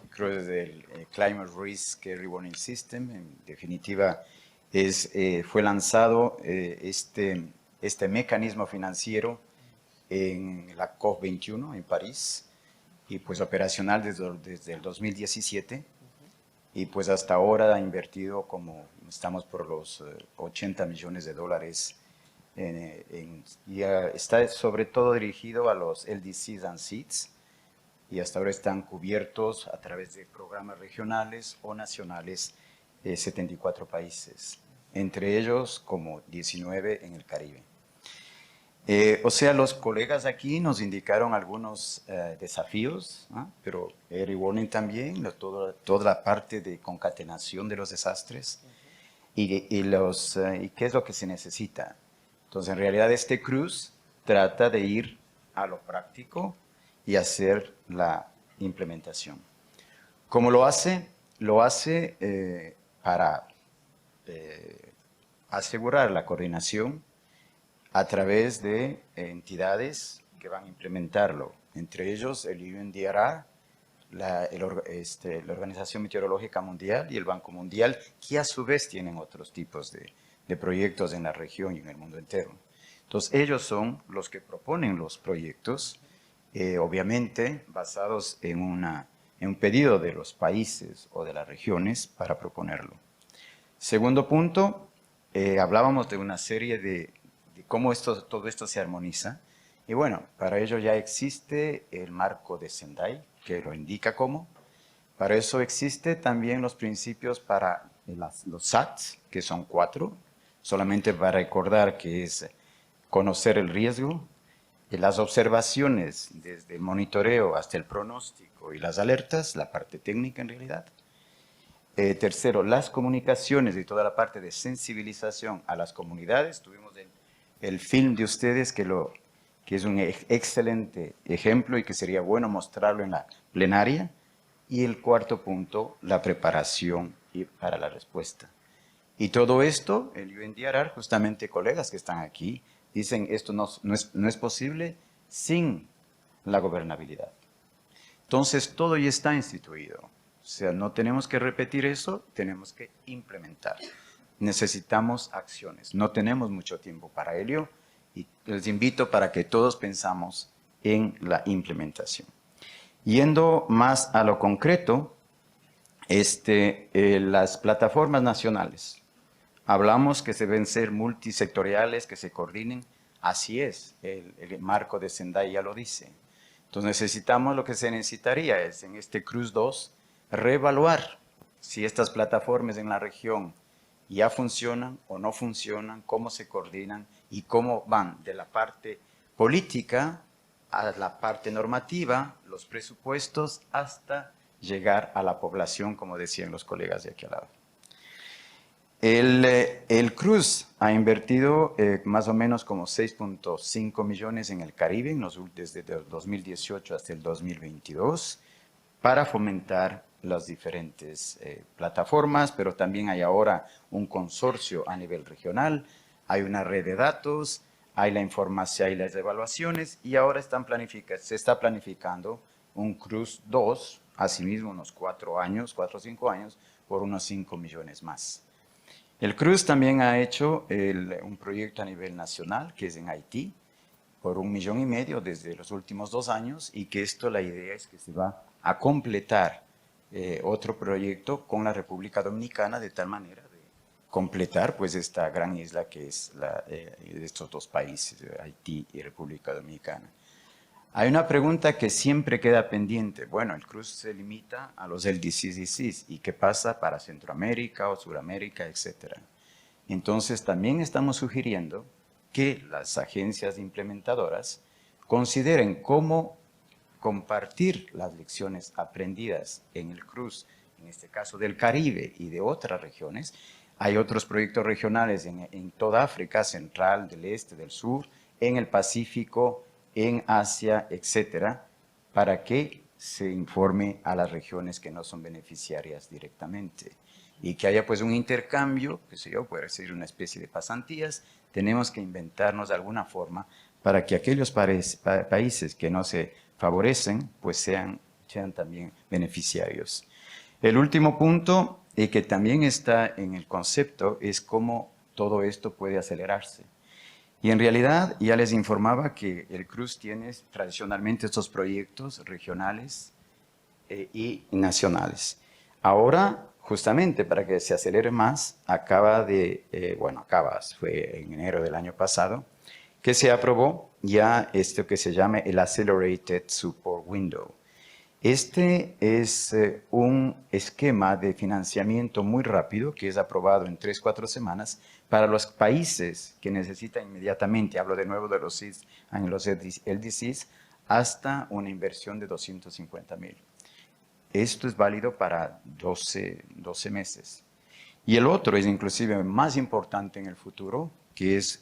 CRUZ del Climate Risk Early Warning System. En definitiva, fue lanzado este mecanismo financiero en la COP21 en París y pues operacional desde el 2017 y pues hasta ahora ha invertido estamos por los 80 millones de dólares y está sobre todo dirigido a los LDCs and SEEDs y hasta ahora están cubiertos a través de programas regionales o nacionales 74 países, entre ellos como 19 en el Caribe. O sea, los colegas aquí nos indicaron algunos desafíos, ¿no? Pero Early Warning también, toda la parte de concatenación de los desastres y qué es lo que se necesita. Entonces, en realidad, este CRUZ trata de ir a lo práctico y hacer la implementación. ¿Cómo lo hace? Lo hace para asegurar la coordinación a través de entidades que van a implementarlo, entre ellos el UNDRA, la Organización Meteorológica Mundial y el Banco Mundial, que a su vez tienen otros tipos de proyectos en la región y en el mundo entero. Entonces, ellos son los que proponen los proyectos, obviamente basados en un pedido de los países o de las regiones para proponerlo. Segundo punto, hablábamos de una serie de cómo todo esto se armoniza. Y bueno, para ello ya existe el marco de Sendai, que lo indica cómo. Para eso existe también los principios para los SATs, que son 4, solamente para recordar que es conocer el riesgo, las observaciones desde el monitoreo hasta el pronóstico y las alertas, la parte técnica en realidad. Tercero, las comunicaciones y toda la parte de sensibilización a las comunidades. Tuvimos el film de ustedes que es un excelente ejemplo y que sería bueno mostrarlo en la plenaria. Y el cuarto punto, la preparación para la respuesta. Y todo esto, el UNDRR, justamente colegas que están aquí, dicen esto no es posible sin la gobernabilidad. Entonces, todo ya está instituido. O sea, no tenemos que repetir eso, tenemos que implementar. Necesitamos acciones. No tenemos mucho tiempo para ello y les invito para que todos pensamos en la implementación. Yendo más a lo concreto, las plataformas nacionales. Hablamos que se deben ser multisectoriales, que se coordinen. Así es, el marco de Sendai ya lo dice. Entonces necesitamos, lo que se necesitaría es en este Cruz 2, reevaluar si estas plataformas en la región ya funcionan o no funcionan, cómo se coordinan y cómo van de la parte política a la parte normativa, los presupuestos, hasta llegar a la población, como decían los colegas de aquí al lado. El Cruz ha invertido más o menos como 6.5 millones en el Caribe desde el 2018 hasta el 2022 para fomentar las diferentes plataformas, pero también hay ahora un consorcio a nivel regional, hay una red de datos, hay la información y las evaluaciones, y ahora se está planificando un Cruz 2, asimismo unos 4 o 5 años, por unos 5 millones más. El Cruz también ha hecho un proyecto a nivel nacional, que es en Haití, por 1,5 millones desde los últimos 2 años, y que la idea es que se va a completar otro proyecto con la República Dominicana, de tal manera de completar pues esta gran isla que es de estos 2 países, Haití y República Dominicana. Hay una pregunta que siempre queda pendiente. Bueno, el Cruz se limita a los LDCs, ¿y qué pasa para Centroamérica o Suramérica, etcétera? Entonces también estamos sugiriendo que las agencias implementadoras consideren cómo compartir las lecciones aprendidas en el Cruz, en este caso del Caribe y de otras regiones. Hay otros proyectos regionales en toda África, central, del este, del sur, en el Pacífico, en Asia, etcétera, para que se informe a las regiones que no son beneficiarias directamente y que haya pues un intercambio, qué sé yo, puede ser una especie de pasantías. Tenemos que inventarnos de alguna forma para que aquellos países que no se favorecen pues sean también beneficiarios. El último punto, y que también está en el concepto, es cómo todo esto puede acelerarse. Y en realidad ya les informaba que el Cruz tiene tradicionalmente estos proyectos regionales y nacionales. Ahora, justamente para que se acelere más, fue en enero del año pasado, que se aprobó ya esto que se llama el Accelerated Support Window. Este es un esquema de financiamiento muy rápido que es aprobado en 3-4 semanas para los países que necesitan inmediatamente, hablo de nuevo de los LDCs, hasta una inversión de 250,000. Esto es válido para 12 meses. Y el otro es inclusive más importante en el futuro, que es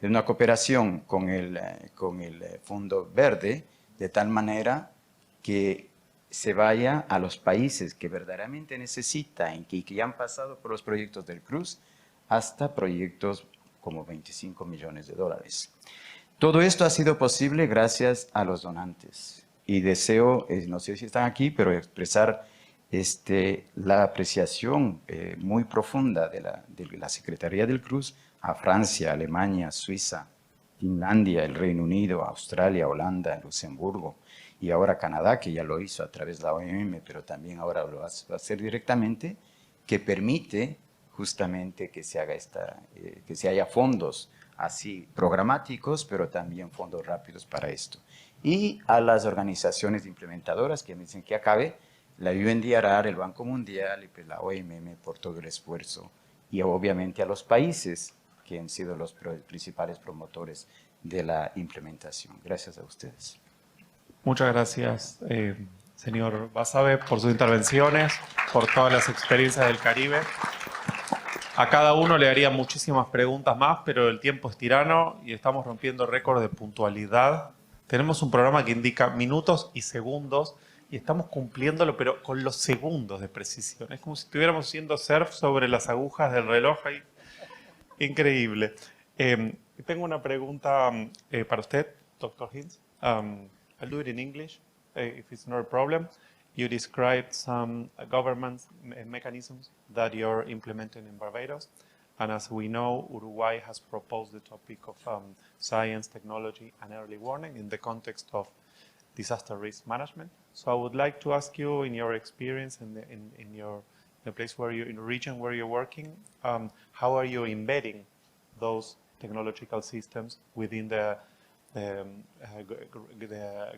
una cooperación con el Fondo Verde, de tal manera que se vaya a los países que verdaderamente necesitan y que ya han pasado por los proyectos del Cruz, hasta proyectos como 25 millones de dólares. Todo esto ha sido posible gracias a los donantes. Y deseo, no sé si están aquí, pero expresar la apreciación muy profunda de la Secretaría del Cruz a Francia, Alemania, Suiza, Finlandia, el Reino Unido, Australia, Holanda, Luxemburgo y ahora Canadá, que ya lo hizo a través de la OIM, pero también ahora lo va a hacer directamente, que permite justamente que se haga que se haya fondos así programáticos, pero también fondos rápidos para esto. Y a las organizaciones implementadoras que me dicen que acabe, la UNDRR, el Banco Mundial y pues la OMM por todo el esfuerzo, y obviamente a los países que han sido los principales promotores de la implementación. Gracias a ustedes. Muchas gracias, señor Basabe, por sus intervenciones, por todas las experiencias del Caribe. A cada uno le haría muchísimas preguntas más, pero el tiempo es tirano y estamos rompiendo récord de puntualidad. Tenemos un programa que indica minutos y segundos y estamos cumpliéndolo, pero con los segundos de precisión. Es como si estuviéramos haciendo surf sobre las agujas del reloj ahí. Increíble. Tengo una pregunta para usted, Dr. Hinz. I'll do it in English, if it's not a problem. You described some government mechanisms that you're implementing in Barbados. And as we know, Uruguay has proposed the topic of science, technology, and early warning in the context of disaster risk management. So I would like to ask you, in your experience in the place where in the region where you're working, how are you embedding those technological systems within the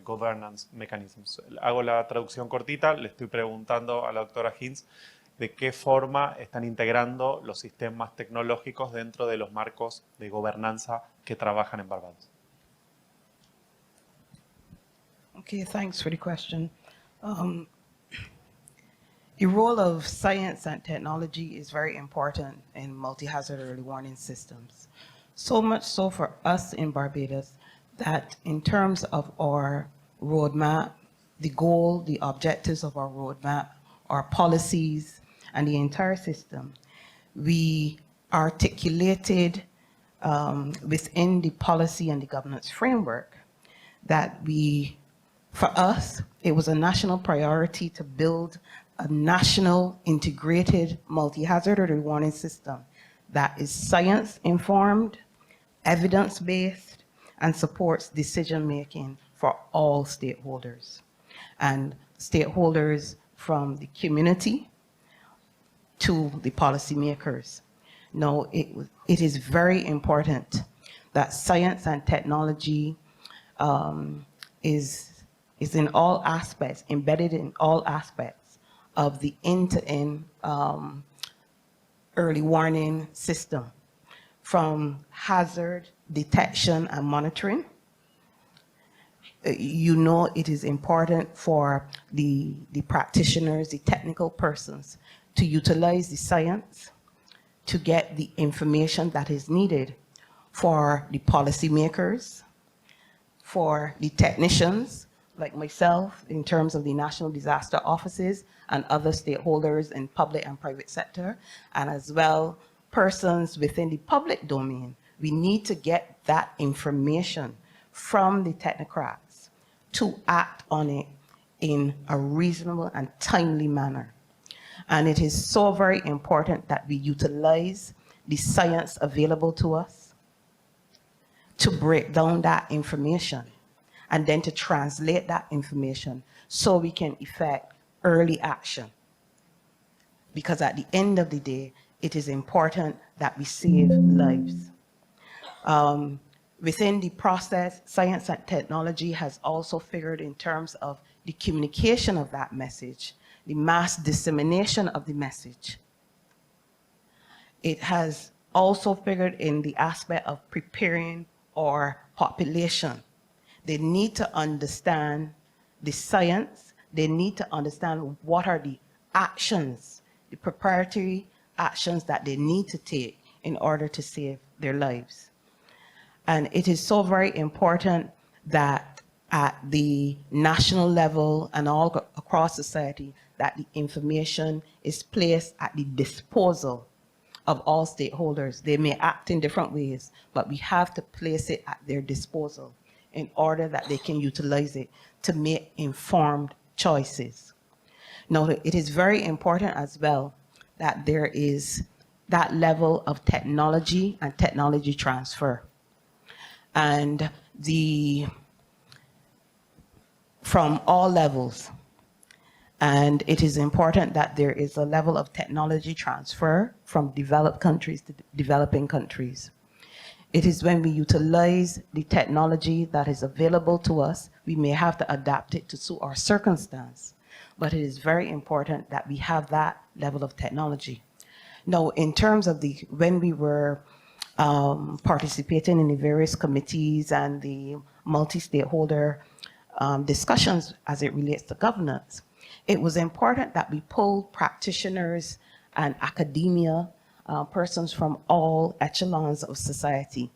governance mechanisms? Hago la traducción cortita, le estoy preguntando a la doctora Hinz de qué forma están integrando los sistemas tecnológicos dentro de los marcos de gobernanza que trabajan en Barbados. Okay, thanks for the question. The role of science and technology is very important in multi-hazard early warning systems. So much so for us in Barbados that in terms of our roadmap, the goal, the objectives of our roadmap, our policies, and the entire system, we articulated within the policy and the governance framework that for us, it was a national priority to build a national integrated multi-hazard early warning system that is science-informed, evidence-based, and supports decision-making for all stakeholders. And stakeholders from the community to the policymakers. Now, it is very important that science and technology is in all aspects, embedded in all aspects of the end-to-end early warning system, from hazard detection and monitoring. You know it is important for the practitioners, the technical persons, to utilize the science to get the information that is needed for the policymakers, for the technicians, like myself, in terms of the national disaster offices and other stakeholders in public and private sector, and as well persons within the public domain. We need to get that information from the technocrats to act on it in a reasonable and timely manner. And it is so very important that we utilize the science available to us to break down that information and then to translate that information so we can effect early action. Because at the end of the day, it is important that we save lives. Within the process, science and technology has also figured in terms of the communication of that message, the mass dissemination of the message. It has also figured in the aspect of preparing our population. They need to understand the science. They need to understand what are the actions, the preparatory actions that they need to take in order to save their lives. And it is so very important that at the national level and all across society, that the information is placed at the disposal of all stakeholders. They may act in different ways, but we have to place it at their disposal in order that they can utilize it to make informed choices. Now, it is very important as well that there is that level of technology and technology transfer. And from all levels. And it is important that there is a level of technology transfer from developed countries to developing countries. It is when we utilize the technology that is available to us, we may have to adapt it to suit our circumstance, but it is very important that we have that level of technology. Now, in terms of when we were participating in the various committees and the multi-stakeholder discussions as it relates to governance, it was important that we pulled practitioners and academia, persons from all echelons of society.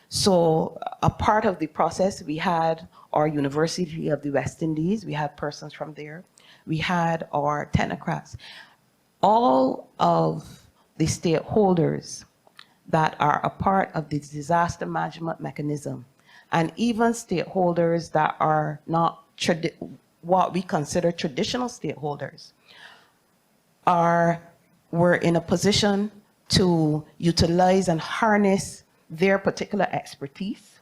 So a part of the process, we had our University of the West Indies, we had persons from there, we had our technocrats. All of the stakeholders that are a part of the disaster management mechanism, and even stakeholders that are not what we consider traditional stakeholders, were in a position to utilize and harness their particular expertise,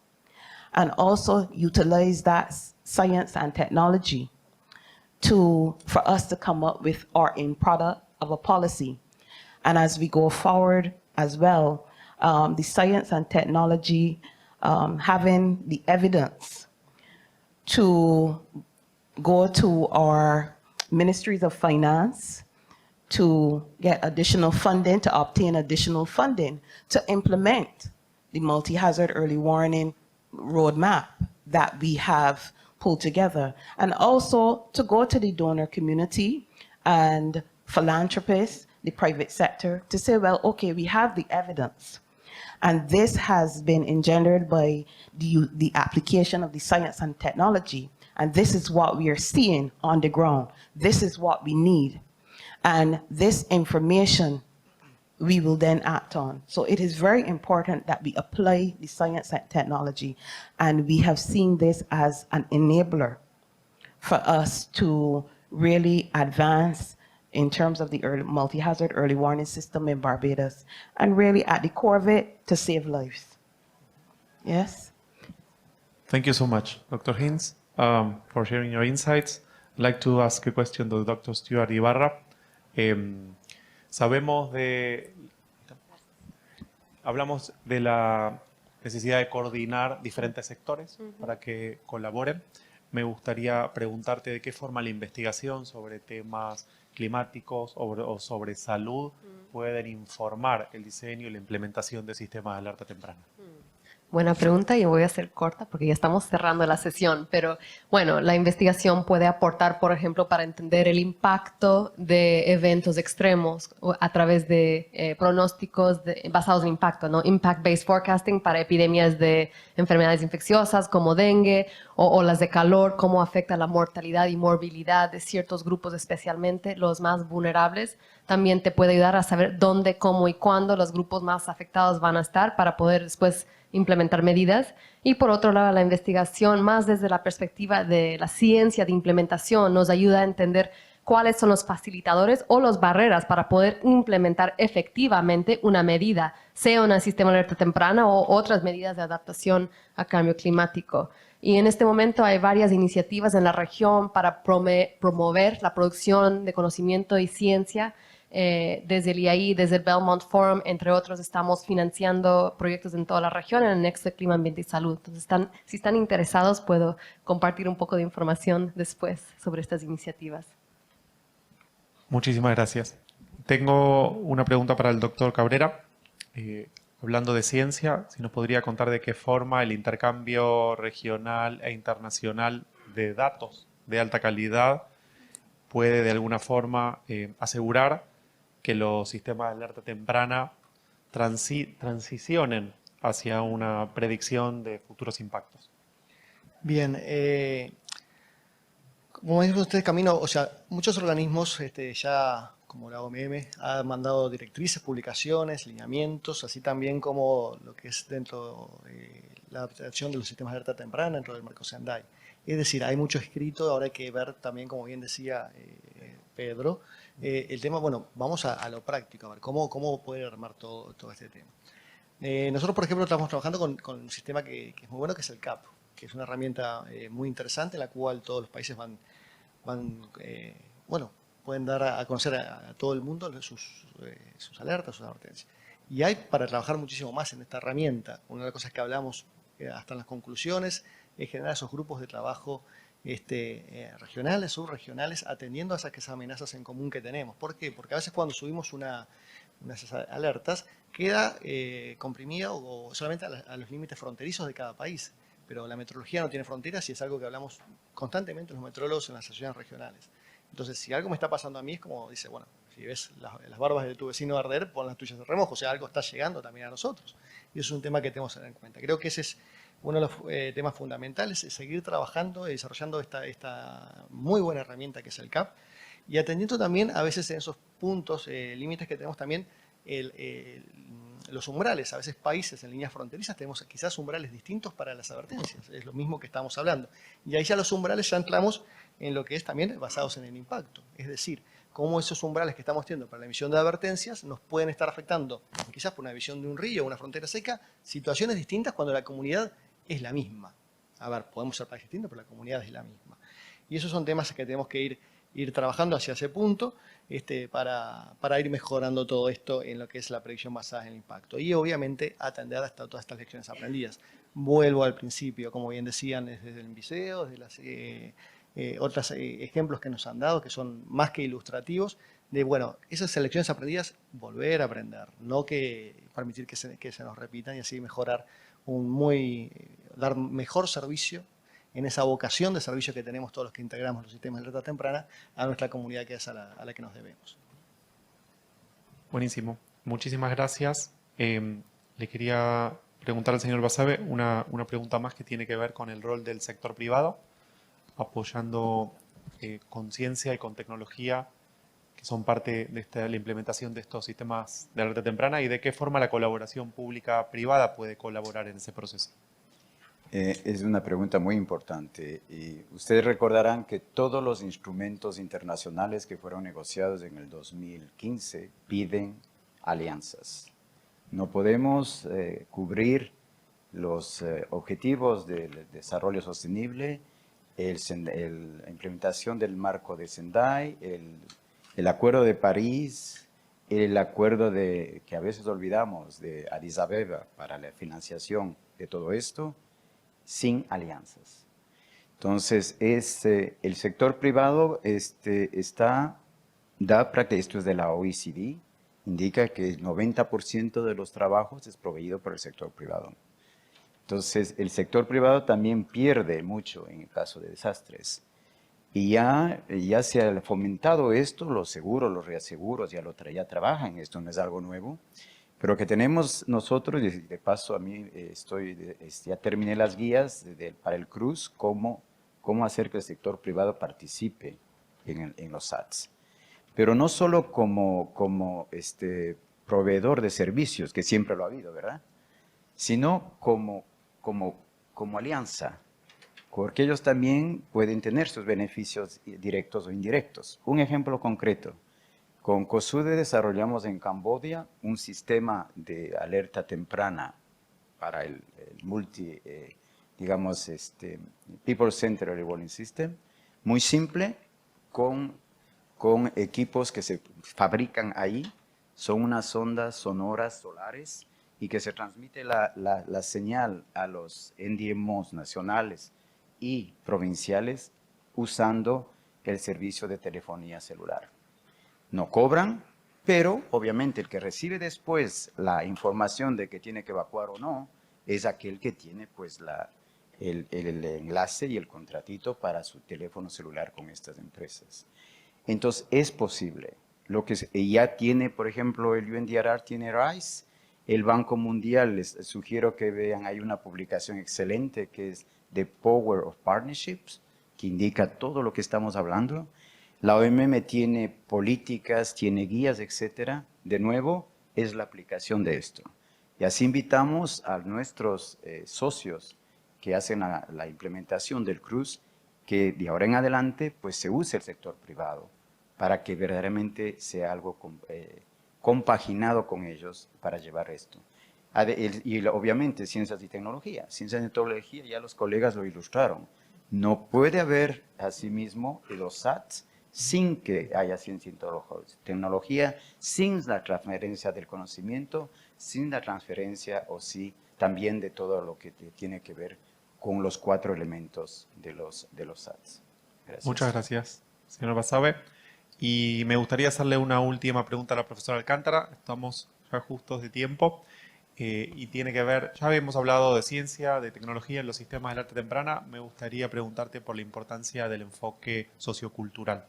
and also utilize that science and technology for us to come up with our end product of a policy. And as we go forward as well, the science and technology, having the evidence to go to our ministries of finance to get additional funding, to obtain additional funding, to implement the multi-hazard early warning roadmap that we have pulled together. And also to go to the donor community and philanthropists, the private sector, to say, well, okay, we have the evidence. And this has been engendered by the application of the science and technology. And this is what we are seeing on the ground. This is what we need. And this information we will then act on. So it is very important that we apply the science and technology. And we have seen this as an enabler for us to really advance in terms of the multi-hazard early warning system in Barbados, and really at the core of it, to save lives. Yes? Thank you so much, Dr. Hinz, for sharing your insights. I'd like to ask a question to Dr. Stuart Ibarra. Hablamos de la necesidad de coordinar diferentes sectores para que colaboren. Me gustaría preguntarte de qué forma la investigación sobre temas climáticos o sobre salud pueden informar el diseño y la implementación de sistemas de alerta temprana. Buena pregunta, y voy a ser corta porque ya estamos cerrando la sesión, pero bueno, la investigación puede aportar, por ejemplo, para entender el impacto de eventos extremos a través de pronósticos basados en impacto, ¿no? Impact-based forecasting para epidemias de enfermedades infecciosas como dengue o olas de calor, cómo afecta la mortalidad y morbilidad de ciertos grupos, especialmente los más vulnerables. También te puede ayudar a saber dónde, cómo y cuándo los grupos más afectados van a estar para poder después implementar medidas. Y por otro lado, la investigación, más desde la perspectiva de la ciencia de implementación, nos ayuda a entender cuáles son los facilitadores o las barreras para poder implementar efectivamente una medida, sea un sistema de alerta temprana o otras medidas de adaptación a cambio climático. Y en este momento hay varias iniciativas en la región para promover la producción de conocimiento y ciencia. Desde el IAI, desde el Belmont Forum, entre otros, estamos financiando proyectos en toda la región en el nexo de clima, ambiente y salud. Entonces, si están interesados, puedo compartir un poco de información después sobre estas iniciativas. Muchísimas gracias. Tengo una pregunta para el doctor Cabrera. Hablando de ciencia, si nos podría contar de qué forma el intercambio regional e internacional de datos de alta calidad puede de alguna forma asegurar que los sistemas de alerta temprana transicionen hacia una predicción de futuros impactos. Bien, como dicen ustedes, Camino, o sea, muchos organismos ya, como la OMM, ha mandado directrices, publicaciones, lineamientos, así también como lo que es dentro de la adaptación de los sistemas de alerta temprana dentro del marco Sendai. Es decir, hay mucho escrito, ahora hay que ver también, como bien decía Pedro, el tema, bueno, vamos a lo práctico, a ver cómo poder armar todo este tema. Nosotros, por ejemplo, estamos trabajando con un sistema que es muy bueno, que es el CAP, que es una herramienta muy interesante en la cual todos los países van bueno, pueden dar a conocer a todo el mundo sus alertas, sus advertencias. Y hay para trabajar muchísimo más en esta herramienta. Una de las cosas que hablamos hasta en las conclusiones es generar esos grupos de trabajo regionales, subregionales, atendiendo a esas amenazas en común que tenemos. ¿Por qué? Porque a veces cuando subimos unas alertas queda comprimida o solamente a los límites fronterizos de cada país. Pero la meteorología no tiene fronteras y es algo que hablamos constantemente los meteorólogos en las sesiones regionales. Entonces, si algo me está pasando a mí, es como dice, bueno, si ves las barbas de tu vecino arder, pon las tuyas de remojo. O sea, algo está llegando también a nosotros. Y eso es un tema que tenemos que tener en cuenta. Creo que ese es uno de los temas fundamentales, es seguir trabajando y desarrollando esta muy buena herramienta que es el CAP, y atendiendo también a veces en esos puntos, límites que tenemos también, los umbrales. A veces países en líneas fronterizas tenemos quizás umbrales distintos para las advertencias. Es lo mismo que estamos hablando. Y ahí ya los umbrales ya entramos en lo que es también basados en el impacto. Es decir, cómo esos umbrales que estamos teniendo para la emisión de advertencias nos pueden estar afectando, quizás por una visión de un río o una frontera seca, situaciones distintas cuando la comunidad es la misma. A ver, podemos ser países distintos, pero la comunidad es la misma. Y esos son temas que tenemos que ir trabajando hacia ese punto para ir mejorando todo esto en lo que es la predicción basada en el impacto. Y obviamente atender hasta todas estas lecciones aprendidas. Vuelvo al principio, como bien decían, desde el video, desde las otros ejemplos que nos han dado, que son más que ilustrativos, de, bueno, esas lecciones aprendidas, volver a aprender, no que permitir que se nos repitan y así mejorar dar mejor servicio en esa vocación de servicio que tenemos todos los que integramos los sistemas de alerta temprana a nuestra comunidad, que es a la que nos debemos. Buenísimo. Muchísimas gracias. Le quería preguntar al señor Basabe una pregunta más que tiene que ver con el rol del sector privado, apoyando con ciencia y con tecnología que son parte de la implementación de estos sistemas de alerta temprana, y de qué forma la colaboración pública-privada puede colaborar en ese proceso. Es una pregunta muy importante y ustedes recordarán que todos los instrumentos internacionales que fueron negociados en el 2015 piden alianzas. No podemos cubrir los objetivos del desarrollo sostenible, la implementación del marco de Sendai, el Acuerdo de París, el acuerdo que a veces olvidamos de Addis Abeba para la financiación de todo esto, sin alianzas. Entonces, el sector privado esto es de la OECD, indica que el 90% de los trabajos es proveído por el sector privado. Entonces, el sector privado también pierde mucho en el caso de desastres. Y ya se ha fomentado esto, los seguros, los reaseguros, ya trabajan, esto no es algo nuevo. Pero que tenemos nosotros, y de paso a mí ya terminé las guías para el CRUZ, cómo hacer que el sector privado participe en los SATs. Pero no solo como proveedor de servicios, que siempre lo ha habido, ¿verdad? Sino como alianza, porque ellos también pueden tener sus beneficios directos o indirectos. Un ejemplo concreto. Con COSUDE desarrollamos en Camboya un sistema de alerta temprana para el People Centered Early Warning System, muy simple, con equipos que se fabrican ahí, son unas ondas sonoras solares y que se transmite la señal a los NDMOs nacionales y provinciales usando el servicio de telefonía celular. No cobran, pero obviamente el que recibe después la información de que tiene que evacuar o no es aquel que tiene pues el enlace y el contratito para su teléfono celular con estas empresas. Entonces es posible. Lo que ya tiene, por ejemplo, el UNDRR tiene RISE, el Banco Mundial, les sugiero que vean, hay una publicación excelente que es The Power of Partnerships, que indica todo lo que estamos hablando. La OMM tiene políticas, tiene guías, etcétera. De nuevo, es la aplicación de esto. Y así invitamos a nuestros socios que hacen la implementación del CRUZ, que de ahora en adelante pues se use el sector privado para que verdaderamente sea algo compaginado con ellos para llevar esto. Y obviamente ciencias y tecnología. Ciencias y tecnología, ya los colegas lo ilustraron. No puede haber asimismo los SATs sin que haya ciencia y tecnología, sin la transferencia del conocimiento, sin la transferencia o sí también de todo lo que tiene que ver con los 4 elementos de los SATs. Gracias. Muchas gracias, señor Basabe. Y me gustaría hacerle una última pregunta a la profesora Alcántara. Estamos ya justos de tiempo. Y tiene que ver, ya habíamos hablado de ciencia, de tecnología en los sistemas de alerta temprana. Me gustaría preguntarte por la importancia del enfoque sociocultural.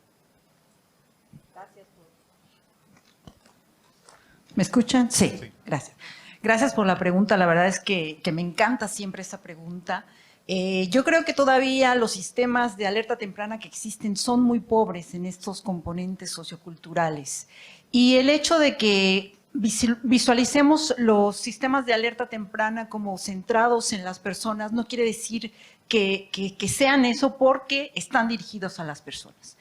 ¿Me escuchan? Sí, gracias. Gracias por la pregunta. La verdad es que me encanta siempre esa pregunta. Yo creo que todavía los sistemas de alerta temprana que existen son muy pobres en estos componentes socioculturales. Y el hecho de que visualicemos los sistemas de alerta temprana como centrados en las personas no quiere decir que sean eso, porque están dirigidos a las personas.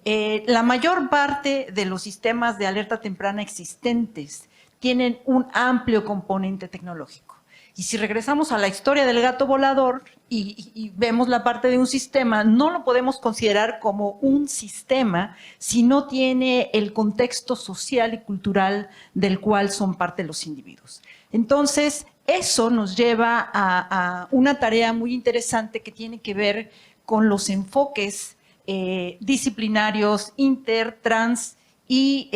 La mayor parte de los sistemas de alerta temprana existentes tienen un amplio componente tecnológico. Y si regresamos a la historia del gato volador y vemos la parte de un sistema, no lo podemos considerar como un sistema si no tiene el contexto social y cultural del cual son parte los individuos. Entonces, eso nos lleva a una tarea muy interesante que tiene que ver con los enfoques disciplinarios, inter, trans y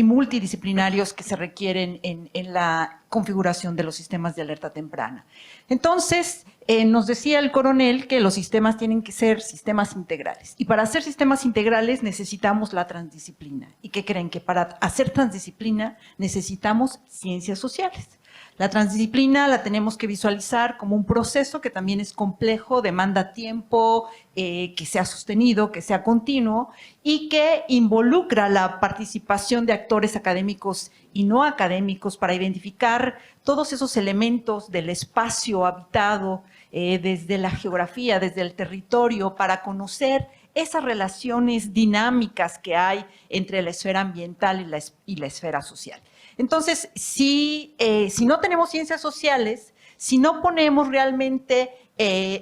multidisciplinarios que se requieren en la configuración de los sistemas de alerta temprana. Entonces, nos decía el coronel que los sistemas tienen que ser sistemas integrales. Y para hacer sistemas integrales necesitamos la transdisciplina. ¿Y qué creen? Que para hacer transdisciplina necesitamos ciencias sociales. La transdisciplina la tenemos que visualizar como un proceso que también es complejo, demanda tiempo, que sea sostenido, que sea continuo y que involucra la participación de actores académicos y no académicos para identificar todos esos elementos del espacio habitado, desde la geografía, desde el territorio, para conocer esas relaciones dinámicas que hay entre la esfera ambiental y la esfera social. Entonces, si no tenemos ciencias sociales, si no ponemos realmente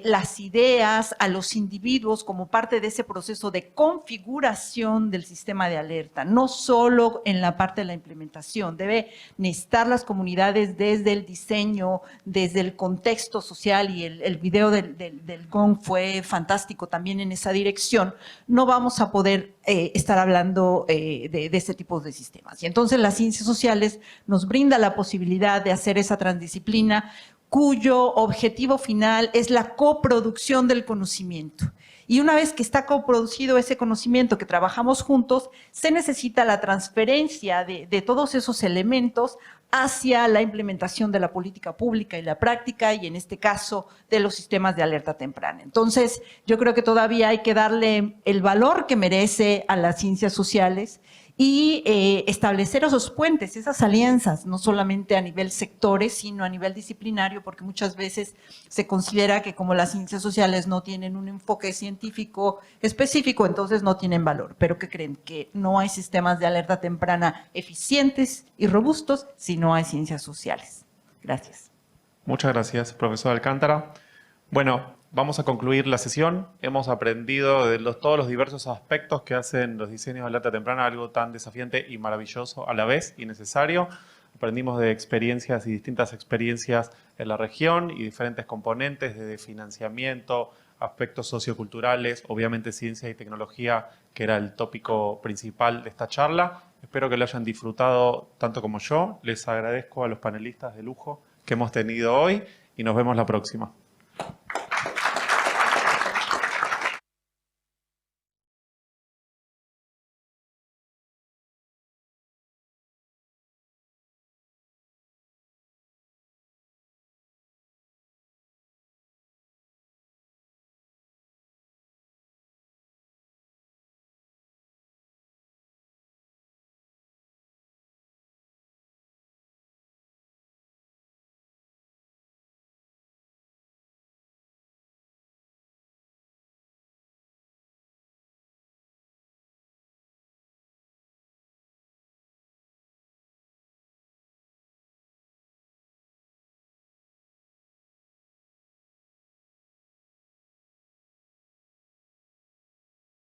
las ideas a los individuos como parte de ese proceso de configuración del sistema de alerta, no solo en la parte de la implementación, debe necesitar las comunidades desde el diseño, desde el contexto social, y el video del GONG fue fantástico también en esa dirección. No vamos a poder estar hablando de este tipo de sistemas. Y entonces las ciencias sociales nos brinda la posibilidad de hacer esa transdisciplina cuyo objetivo final es la coproducción del conocimiento. Y una vez que está coproducido ese conocimiento, que trabajamos juntos, se necesita la transferencia de todos esos elementos hacia la implementación de la política pública y la práctica, y en este caso de los sistemas de alerta temprana. Entonces, yo creo que todavía hay que darle el valor que merece a las ciencias sociales y establecer esos puentes, esas alianzas, no solamente a nivel sectores, sino a nivel disciplinario, porque muchas veces se considera que como las ciencias sociales no tienen un enfoque científico específico, entonces no tienen valor. Pero ¿qué creen? Que no hay sistemas de alerta temprana eficientes y robustos si no hay ciencias sociales. Gracias. Muchas gracias, profesor Alcántara. Bueno, vamos a concluir la sesión. Hemos aprendido de todos los diversos aspectos que hacen los diseños de alerta temprana, algo tan desafiante y maravilloso a la vez y necesario. Aprendimos de experiencias y distintas experiencias en la región y diferentes componentes, desde financiamiento, aspectos socioculturales, obviamente ciencia y tecnología, que era el tópico principal de esta charla. Espero que lo hayan disfrutado tanto como yo. Les agradezco a los panelistas de lujo que hemos tenido hoy y nos vemos la próxima.